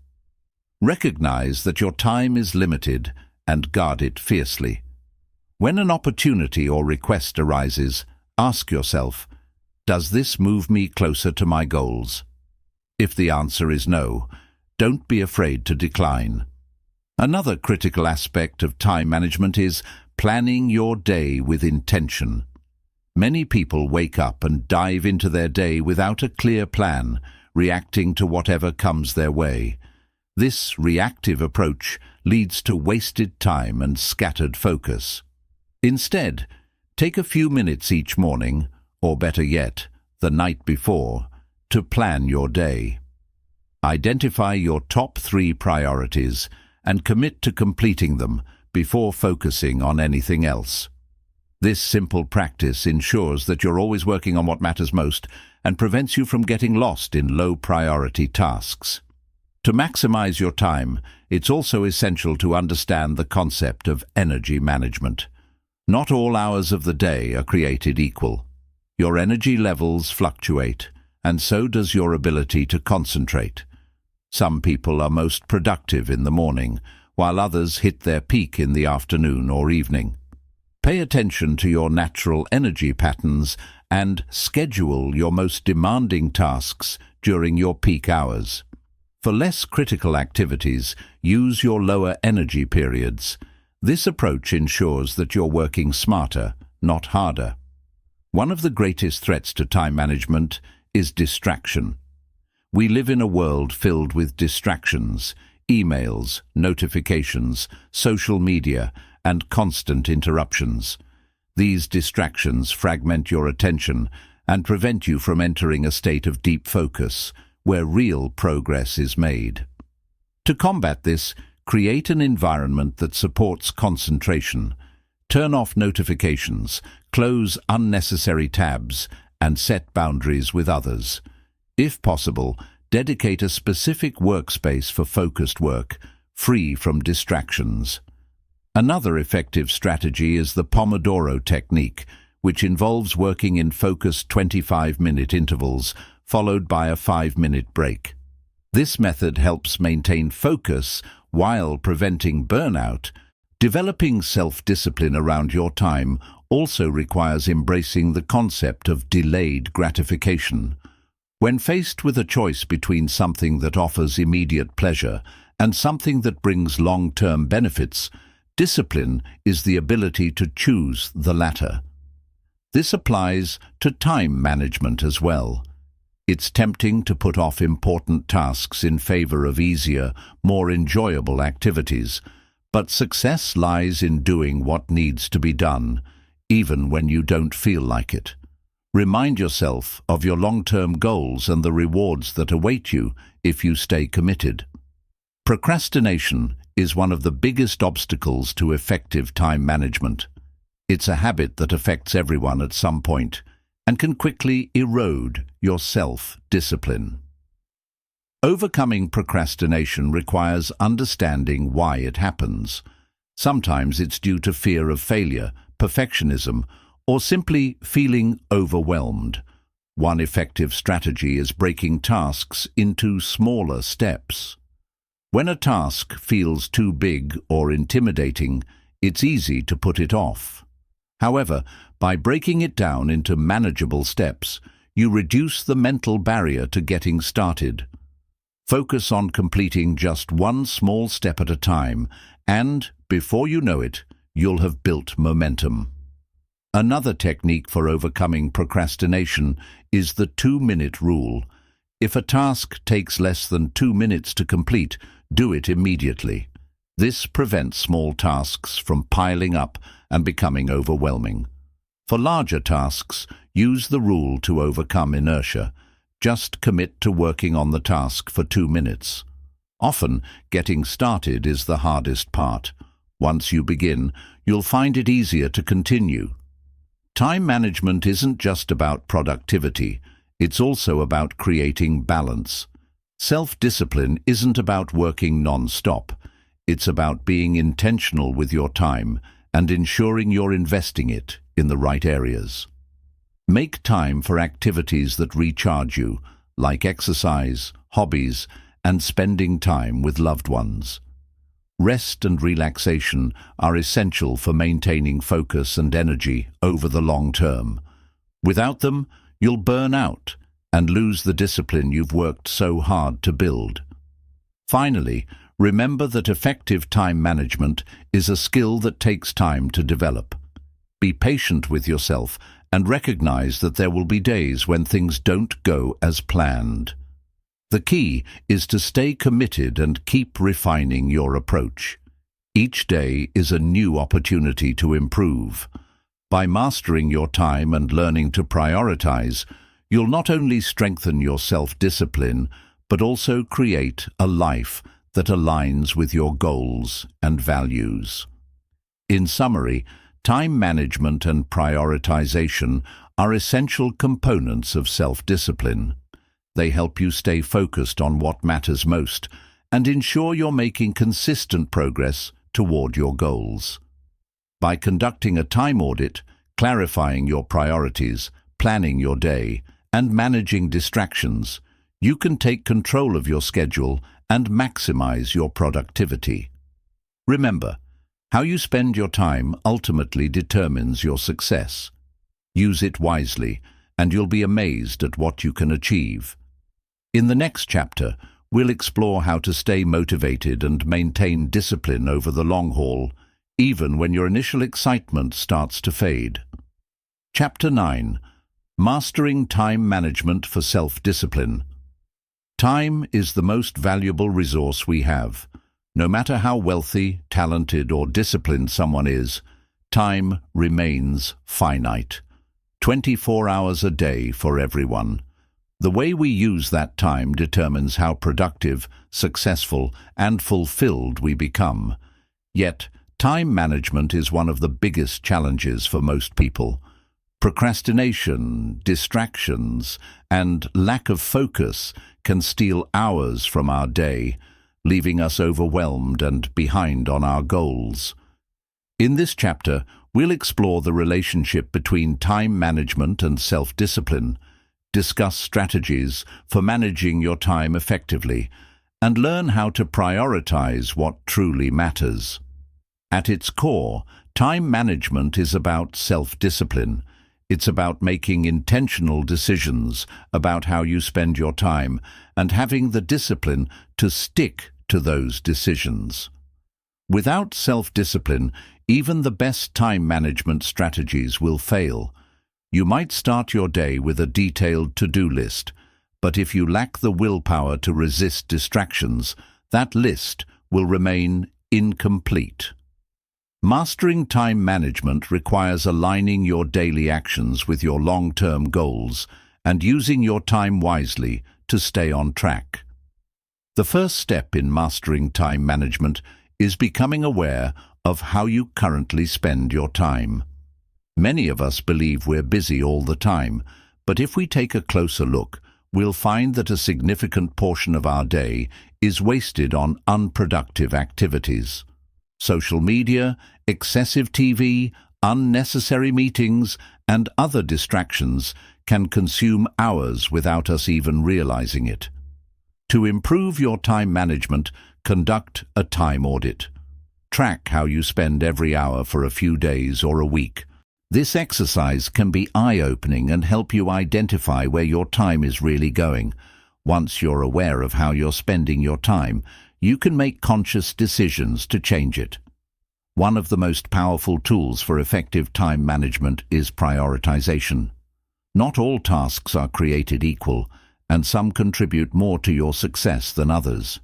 Recognize that your time is limited and guard it fiercely. When an opportunity or request arises, ask yourself, does this move me closer to my goals? If the answer is no, don't be afraid to decline. Another critical aspect of time management is planning your day with intention. Many people wake up and dive into their day without a clear plan, reacting to whatever comes their way. This reactive approach leads to wasted time and scattered focus. Instead, take a few minutes each morning, or better yet, the night before, to plan your day. Identify your top 3 priorities and commit to completing them before focusing on anything else. This simple practice ensures that you're always working on what matters most and prevents you from getting lost in low-priority tasks. To maximize your time, it's also essential to understand the concept of energy management. Not all hours of the day are created equal. Your energy levels fluctuate, and so does your ability to concentrate. Some people are most productive in the morning, while others hit their peak in the afternoon or evening. Pay attention to your natural energy patterns and schedule your most demanding tasks during your peak hours. For less critical activities, use your lower energy periods. This approach ensures that you're working smarter, not harder. One of the greatest threats to time management is distraction. We live in a world filled with distractions, emails, notifications, social media, and constant interruptions. These distractions fragment your attention and prevent you from entering a state of deep focus, where real progress is made. To combat this, create an environment that supports concentration. Turn off notifications, close unnecessary tabs, and set boundaries with others. If possible, dedicate a specific workspace for focused work, free from distractions. Another effective strategy is the Pomodoro technique, which involves working in focused 25-minute intervals, followed by a 5-minute break. This method helps maintain focus while preventing burnout. Developing self-discipline around your time also requires embracing the concept of delayed gratification. When faced with a choice between something that offers immediate pleasure and something that brings long-term benefits, discipline is the ability to choose the latter. This applies to time management as well. It's tempting to put off important tasks in favor of easier, more enjoyable activities, but success lies in doing what needs to be done, even when you don't feel like it. Remind yourself of your long-term goals and the rewards that await you if you stay committed. Procrastination is one of the biggest obstacles to effective time management. It's a habit that affects everyone at some point and can quickly erode your self-discipline. Overcoming procrastination requires understanding why it happens. Sometimes it's due to fear of failure, perfectionism, or simply feeling overwhelmed. One effective strategy is breaking tasks into smaller steps. When a task feels too big or intimidating, it's easy to put it off. However, by breaking it down into manageable steps, you reduce the mental barrier to getting started. Focus on completing just one small step at a time, and, before you know it, you'll have built momentum. Another technique for overcoming procrastination is the 2-minute rule. If a task takes less than 2 minutes to complete, do it immediately. This prevents small tasks from piling up and becoming overwhelming. For larger tasks, use the rule to overcome inertia. Just commit to working on the task for 2 minutes. Often, getting started is the hardest part. Once you begin, you'll find it easier to continue. Time management isn't just about productivity, it's also about creating balance. Self-discipline isn't about working non-stop. It's about being intentional with your time and ensuring you're investing it in the right areas. Make time for activities that recharge you, like exercise, hobbies, and spending time with loved ones. Rest and relaxation are essential for maintaining focus and energy over the long term. Without them, you'll burn out and lose the discipline you've worked so hard to build. Finally, remember that effective time management is a skill that takes time to develop. Be patient with yourself and recognize that there will be days when things don't go as planned. The key is to stay committed and keep refining your approach. Each day is a new opportunity to improve. By mastering your time and learning to prioritize, you'll not only strengthen your self-discipline, but also create a life that aligns with your goals and values. In summary, time management and prioritization are essential components of self-discipline. They help you stay focused on what matters most and ensure you're making consistent progress toward your goals. By conducting a time audit, clarifying your priorities, planning your day, and managing distractions, you can take control of your schedule and maximize your productivity. Remember, how you spend your time ultimately determines your success. Use it wisely, and you'll be amazed at what you can achieve. In the next chapter, we'll explore how to stay motivated and maintain discipline over the long haul, even when your initial excitement starts to fade. Chapter 9. Mastering Time Management for Self-Discipline. Time is the most valuable resource we have. No matter how wealthy, talented, or disciplined someone is, time remains finite. 24 hours a day for everyone. The way we use that time determines how productive, successful, and fulfilled we become. Yet, time management is one of the biggest challenges for most people. Procrastination, distractions, and lack of focus can steal hours from our day, leaving us overwhelmed and behind on our goals. In this chapter, we'll explore the relationship between time management and self-discipline, discuss strategies for managing your time effectively, and learn how to prioritize what truly matters. At its core, time management is about self-discipline. It's about making intentional decisions about how you spend your time and having the discipline to stick to those decisions. Without self-discipline, even the best time management strategies will fail. You might start your day with a detailed to-do list, but if you lack the willpower to resist distractions, that list will remain incomplete. Mastering time management requires aligning your daily actions with your long-term goals and using your time wisely to stay on track. The first step in mastering time management is becoming aware of how you currently spend your time. Many of us believe we're busy all the time, but if we take a closer look, we'll find that a significant portion of our day is wasted on unproductive activities. Social media, excessive TV, unnecessary meetings, and other distractions can consume hours without us even realizing it. To improve your time management, conduct a time audit. Track how you spend every hour for a few days or a week. This exercise can be eye-opening and help you identify where your time is really going. Once you're aware of how you're spending your time, you can make conscious decisions to change it. One of the most powerful tools for effective time management is prioritization. Not all tasks are created equal, and some contribute more to your success than others.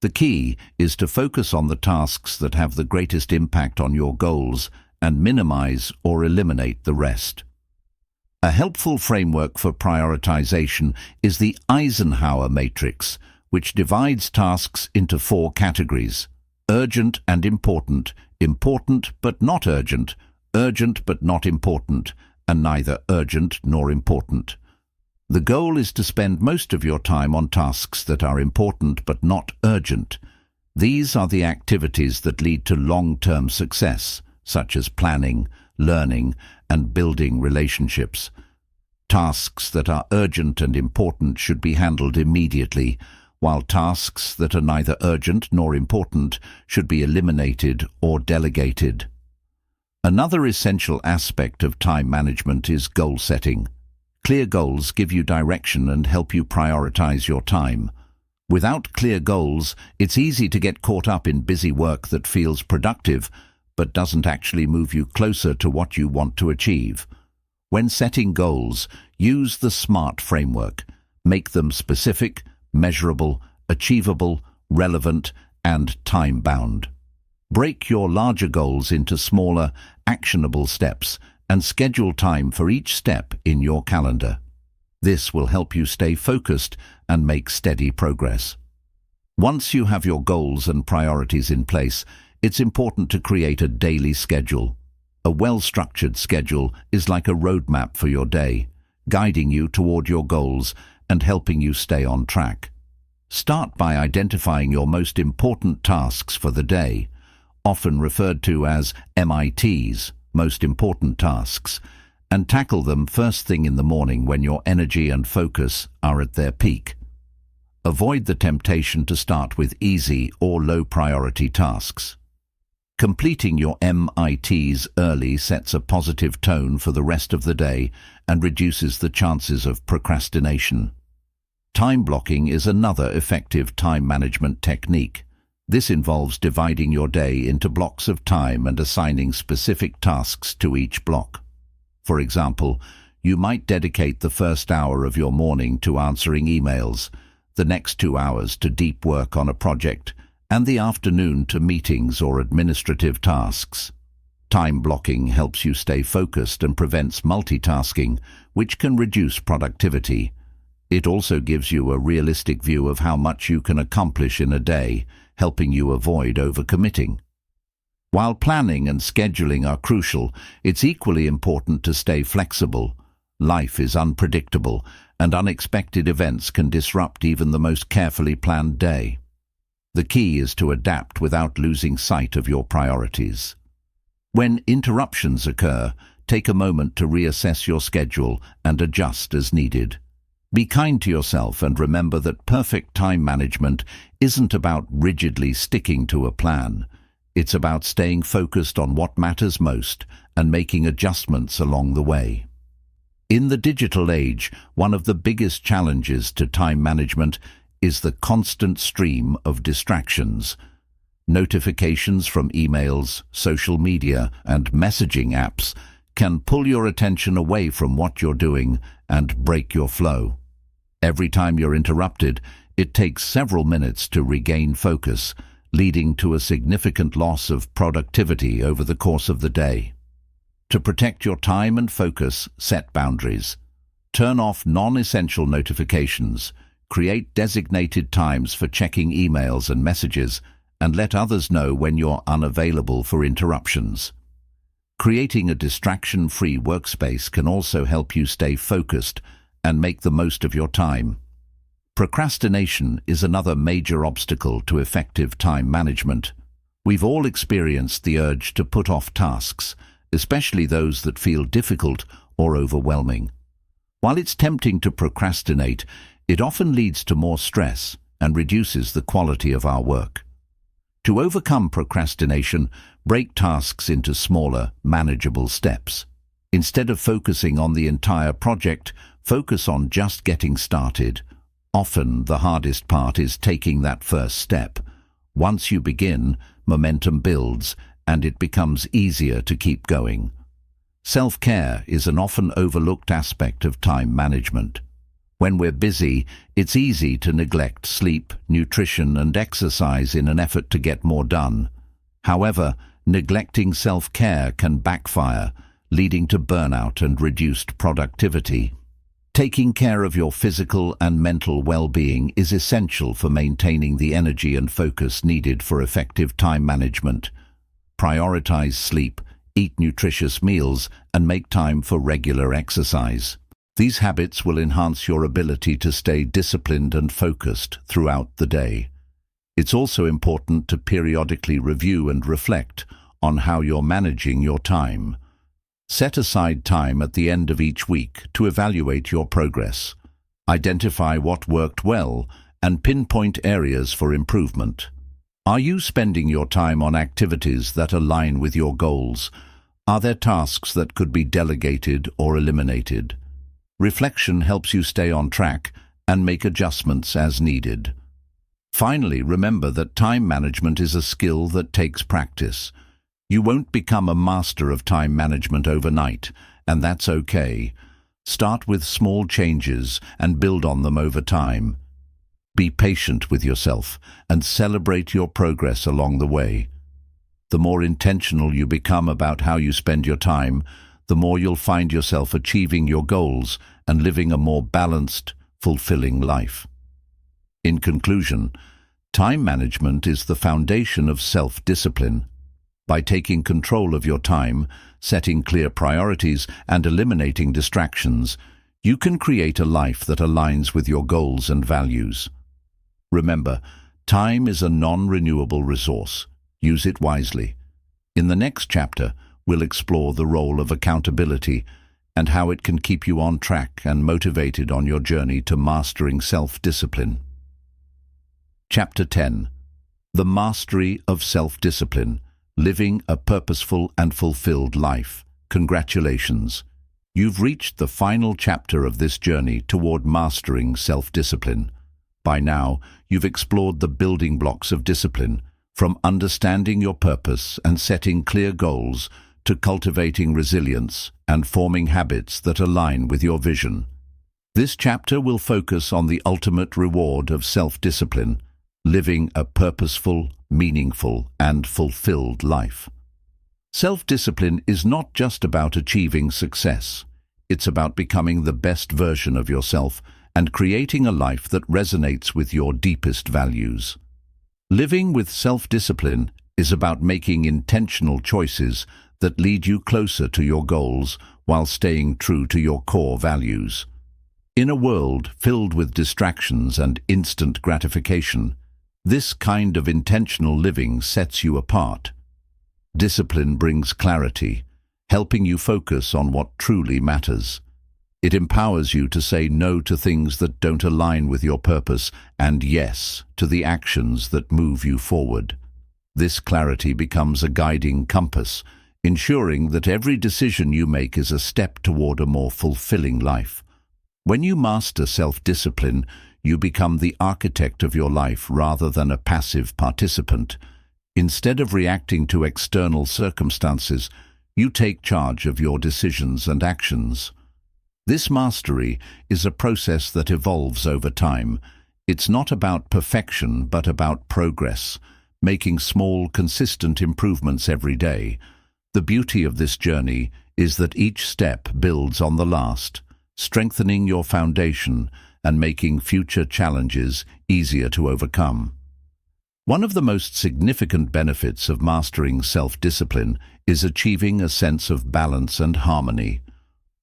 The key is to focus on the tasks that have the greatest impact on your goals and minimize or eliminate the rest. A helpful framework for prioritization is the Eisenhower matrix, which divides tasks into 4 categories: urgent and important, important but not urgent, urgent but not important, and neither urgent nor important. The goal is to spend most of your time on tasks that are important but not urgent. These are the activities that lead to long-term success, such as planning, learning, and building relationships. Tasks that are urgent and important should be handled immediately, while tasks that are neither urgent nor important should be eliminated or delegated. Another essential aspect of time management is goal setting. Clear goals give you direction and help you prioritize your time. Without clear goals, it's easy to get caught up in busy work that feels productive but doesn't actually move you closer to what you want to achieve. When setting goals, use the SMART framework. Make them specific, measurable, achievable, relevant, and time-bound. Break your larger goals into smaller, actionable steps and schedule time for each step in your calendar. This will help you stay focused and make steady progress. Once you have your goals and priorities in place, it's important to create a daily schedule. A well-structured schedule is like a roadmap for your day, guiding you toward your goals and helping you stay on track. Start by identifying your most important tasks for the day, often referred to as MITs, most important tasks, and tackle them first thing in the morning when your energy and focus are at their peak. Avoid the temptation to start with easy or low-priority tasks. Completing your MITs early sets a positive tone for the rest of the day and reduces the chances of procrastination. Time blocking is another effective time management technique. This involves dividing your day into blocks of time and assigning specific tasks to each block. For example, you might dedicate the first hour of your morning to answering emails, the next 2 hours to deep work on a project, and the afternoon to meetings or administrative tasks. Time blocking helps you stay focused and prevents multitasking, which can reduce productivity. It also gives you a realistic view of how much you can accomplish in a day, helping you avoid overcommitting. While planning and scheduling are crucial, it's equally important to stay flexible. Life is unpredictable, and unexpected events can disrupt even the most carefully planned day. The key is to adapt without losing sight of your priorities. When interruptions occur, take a moment to reassess your schedule and adjust as needed. Be kind to yourself and remember that perfect time management isn't about rigidly sticking to a plan. It's about staying focused on what matters most and making adjustments along the way. In the digital age, one of the biggest challenges to time management is the constant stream of distractions. Notifications from emails, social media, and messaging apps can pull your attention away from what you're doing and break your flow. Every time you're interrupted, it takes several minutes to regain focus, leading to a significant loss of productivity over the course of the day. To protect your time and focus, set boundaries. Turn off non-essential notifications, create designated times for checking emails and messages, and let others know when you're unavailable for interruptions. Creating a distraction-free workspace can also help you stay focused and make the most of your time. Procrastination is another major obstacle to effective time management. We've all experienced the urge to put off tasks, especially those that feel difficult or overwhelming. While it's tempting to procrastinate, it often leads to more stress and reduces the quality of our work. To overcome procrastination, break tasks into smaller, manageable steps. Instead of focusing on the entire project, focus on just getting started. Often, the hardest part is taking that first step. Once you begin, momentum builds, and it becomes easier to keep going. Self-care is an often overlooked aspect of time management. When we're busy, it's easy to neglect sleep, nutrition, and exercise in an effort to get more done. However, neglecting self-care can backfire, leading to burnout and reduced productivity. Taking care of your physical and mental well-being is essential for maintaining the energy and focus needed for effective time management. Prioritize sleep, eat nutritious meals, and make time for regular exercise. These habits will enhance your ability to stay disciplined and focused throughout the day. It's also important to periodically review and reflect on how you're managing your time. Set aside time at the end of each week to evaluate your progress. Identify what worked well and pinpoint areas for improvement. Are you spending your time on activities that align with your goals? Are there tasks that could be delegated or eliminated? Reflection helps you stay on track and make adjustments as needed. Finally, remember that time management is a skill that takes practice. You won't become a master of time management overnight, and that's okay. Start with small changes and build on them over time. Be patient with yourself and celebrate your progress along the way. The more intentional you become about how you spend your time, the more you'll find yourself achieving your goals and living a more balanced, fulfilling life. In conclusion, time management is the foundation of self-discipline. By taking control of your time, setting clear priorities, and eliminating distractions, you can create a life that aligns with your goals and values. Remember, time is a non-renewable resource. Use it wisely. In the next chapter, we'll explore the role of accountability and how it can keep you on track and motivated on your journey to mastering self-discipline. Chapter 10. The Mastery of Self-Discipline. Living a purposeful and fulfilled life. Congratulations! You've reached the final chapter of this journey toward mastering self-discipline. By now, you've explored the building blocks of discipline, from understanding your purpose and setting clear goals to cultivating resilience and forming habits that align with your vision. This chapter will focus on the ultimate reward of self-discipline, living a purposeful, meaningful, and fulfilled life. Self-discipline is not just about achieving success. It's about becoming the best version of yourself and creating a life that resonates with your deepest values. Living with self-discipline is about making intentional choices that lead you closer to your goals while staying true to your core values. In a world filled with distractions and instant gratification, this kind of intentional living sets you apart. Discipline brings clarity, helping you focus on what truly matters. It empowers you to say no to things that don't align with your purpose and yes to the actions that move you forward. This clarity becomes a guiding compass, ensuring that every decision you make is a step toward a more fulfilling life. When you master self-discipline, you become the architect of your life rather than a passive participant. Instead of reacting to external circumstances, you take charge of your decisions and actions. This mastery is a process that evolves over time. It's not about perfection, but about progress, making small, consistent improvements every day. The beauty of this journey is that each step builds on the last, strengthening your foundation and making future challenges easier to overcome. One of the most significant benefits of mastering self-discipline is achieving a sense of balance and harmony.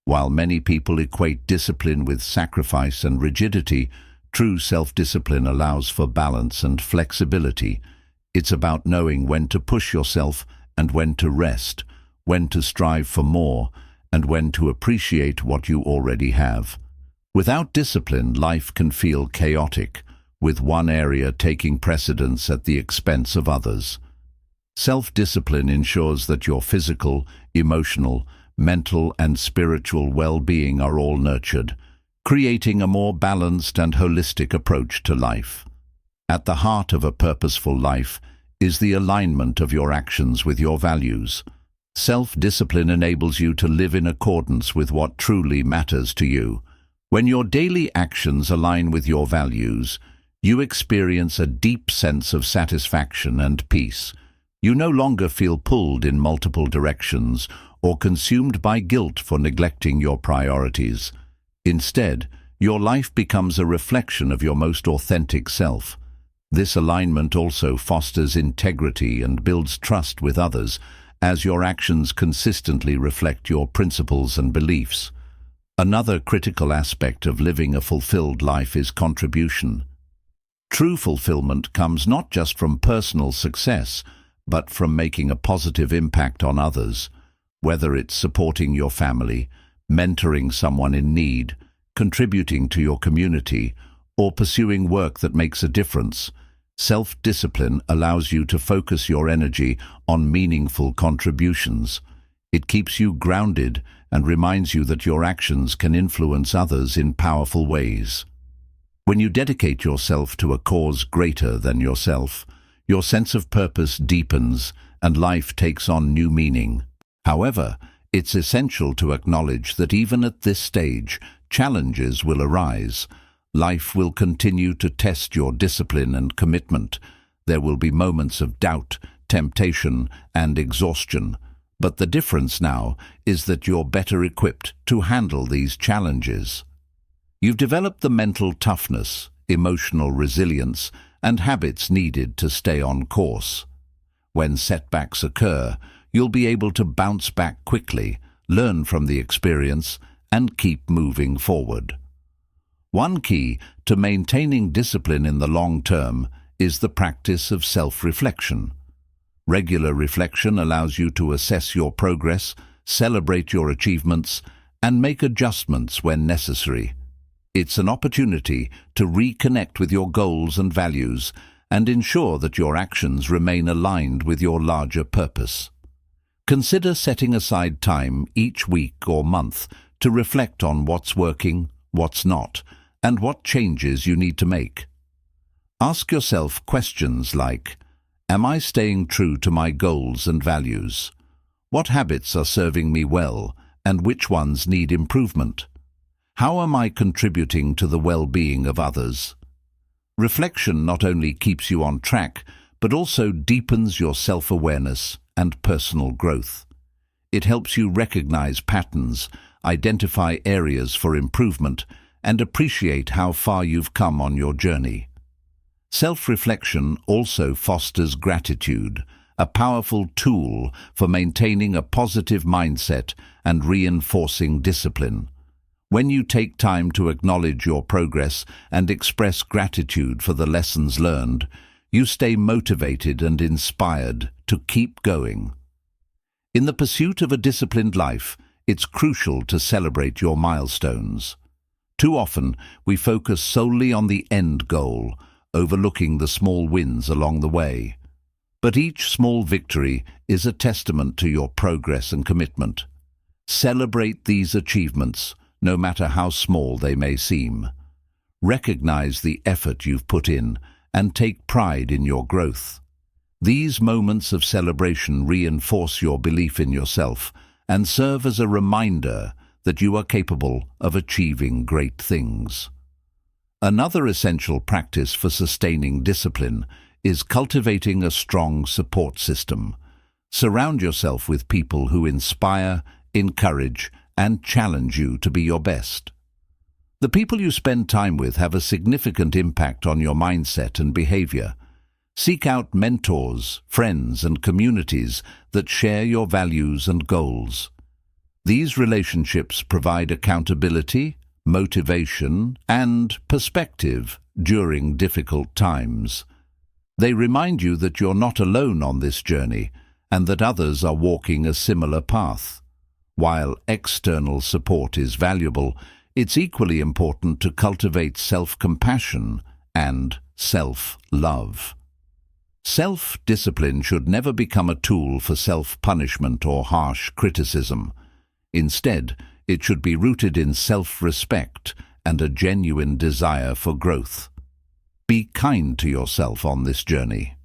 While many people equate discipline with sacrifice and rigidity, true self-discipline allows for balance and flexibility. It's about knowing when to push yourself and when to rest, when to strive for more, and when to appreciate what you already have. Without discipline, life can feel chaotic, with one area taking precedence at the expense of others. Self-discipline ensures that your physical, emotional, mental, and spiritual well-being are all nurtured, creating a more balanced and holistic approach to life. At the heart of a purposeful life is the alignment of your actions with your values. Self-discipline enables you to live in accordance with what truly matters to you. When your daily actions align with your values, you experience a deep sense of satisfaction and peace. You no longer feel pulled in multiple directions or consumed by guilt for neglecting your priorities. Instead, your life becomes a reflection of your most authentic self. This alignment also fosters integrity and builds trust with others, as your actions consistently reflect your principles and beliefs. Another critical aspect of living a fulfilled life is contribution. True fulfillment comes not just from personal success, but from making a positive impact on others. Whether it's supporting your family, mentoring someone in need, contributing to your community, or pursuing work that makes a difference, self-discipline allows you to focus your energy on meaningful contributions. It keeps you grounded and reminds you that your actions can influence others in powerful ways. When you dedicate yourself to a cause greater than yourself, your sense of purpose deepens and life takes on new meaning. However, it's essential to acknowledge that even at this stage, challenges will arise. Life will continue to test your discipline and commitment. There will be moments of doubt, temptation, and exhaustion. But the difference now is that you're better equipped to handle these challenges. You've developed the mental toughness, emotional resilience, and habits needed to stay on course. When setbacks occur, you'll be able to bounce back quickly, learn from the experience, and keep moving forward. One key to maintaining discipline in the long term is the practice of self-reflection. Regular reflection allows you to assess your progress, celebrate your achievements, and make adjustments when necessary. It's an opportunity to reconnect with your goals and values and ensure that your actions remain aligned with your larger purpose. Consider setting aside time each week or month to reflect on what's working, what's not, and what changes you need to make. Ask yourself questions like, am I staying true to my goals and values? What habits are serving me well, and which ones need improvement? How am I contributing to the well-being of others? Reflection not only keeps you on track, but also deepens your self-awareness and personal growth. It helps you recognize patterns, identify areas for improvement, and appreciate how far you've come on your journey. Self-reflection also fosters gratitude, a powerful tool for maintaining a positive mindset and reinforcing discipline. When you take time to acknowledge your progress and express gratitude for the lessons learned, you stay motivated and inspired to keep going. In the pursuit of a disciplined life, it's crucial to celebrate your milestones. Too often, we focus solely on the end goal, overlooking the small wins along the way. But each small victory is a testament to your progress and commitment. Celebrate these achievements, no matter how small they may seem. Recognize the effort you've put in and take pride in your growth. These moments of celebration reinforce your belief in yourself and serve as a reminder that you are capable of achieving great things. Another essential practice for sustaining discipline is cultivating a strong support system. Surround yourself with people who inspire, encourage, and challenge you to be your best. The people you spend time with have a significant impact on your mindset and behavior. Seek out mentors, friends, and communities that share your values and goals. These relationships provide accountability, motivation, and perspective during difficult times. They remind you that you're not alone on this journey and that others are walking a similar path. While external support is valuable, it's equally important to cultivate self-compassion and self-love. Self-discipline should never become a tool for self-punishment or harsh criticism. Instead, it should be rooted in self-respect and a genuine desire for growth. Be kind to yourself on this journey.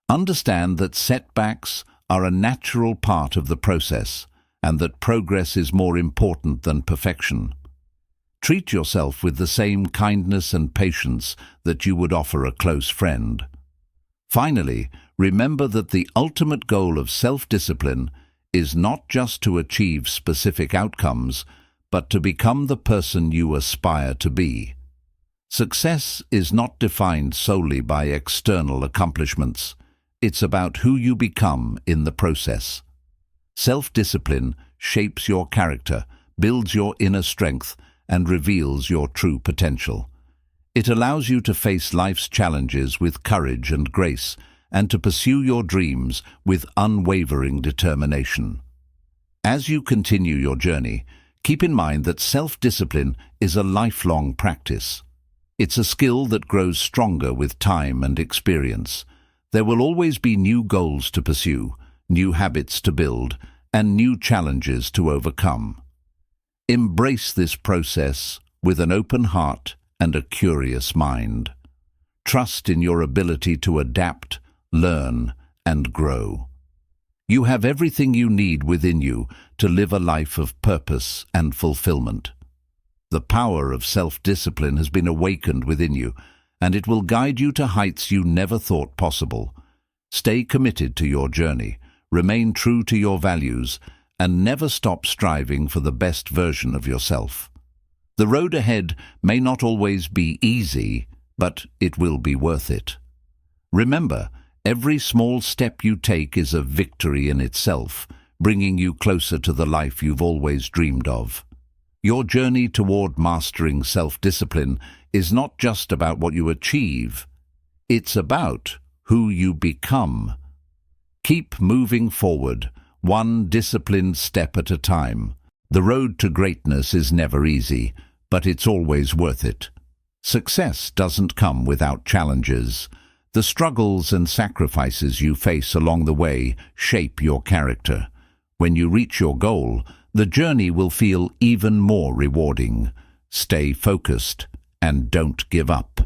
Understand that setbacks are a natural part of the process and that progress is more important than perfection. Treat yourself with the same kindness and patience that you would offer a close friend. Finally, remember that the ultimate goal of self-discipline is not just to achieve specific outcomes, but to become the person you aspire to be. Success is not defined solely by external accomplishments. It's about who you become in the process. Self-discipline shapes your character, builds your inner strength, and reveals your true potential. It allows you to face life's challenges with courage and grace, and to pursue your dreams with unwavering determination. As you continue your journey, keep in mind that self-discipline is a lifelong practice. It's a skill that grows stronger with time and experience. There will always be new goals to pursue, new habits to build, and new challenges to overcome. Embrace this process with an open heart and a curious mind. Trust in your ability to adapt, learn, and grow. You have everything you need within you to live a life of purpose and fulfillment. The power of self-discipline has been awakened within you, and it will guide you to heights you never thought possible. Stay committed to your journey, remain true to your values, and never stop striving for the best version of yourself. The road ahead may not always be easy, but it will be worth it. Remember, every small step you take is a victory in itself, bringing you closer to the life you've always dreamed of. Your journey toward mastering self-discipline is not just about what you achieve. It's about who you become. Keep moving forward, one disciplined step at a time. The road to greatness is never easy, but it's always worth it. Success doesn't come without challenges. The struggles and sacrifices you face along the way shape your character. When you reach your goal, the journey will feel even more rewarding. Stay focused and don't give up.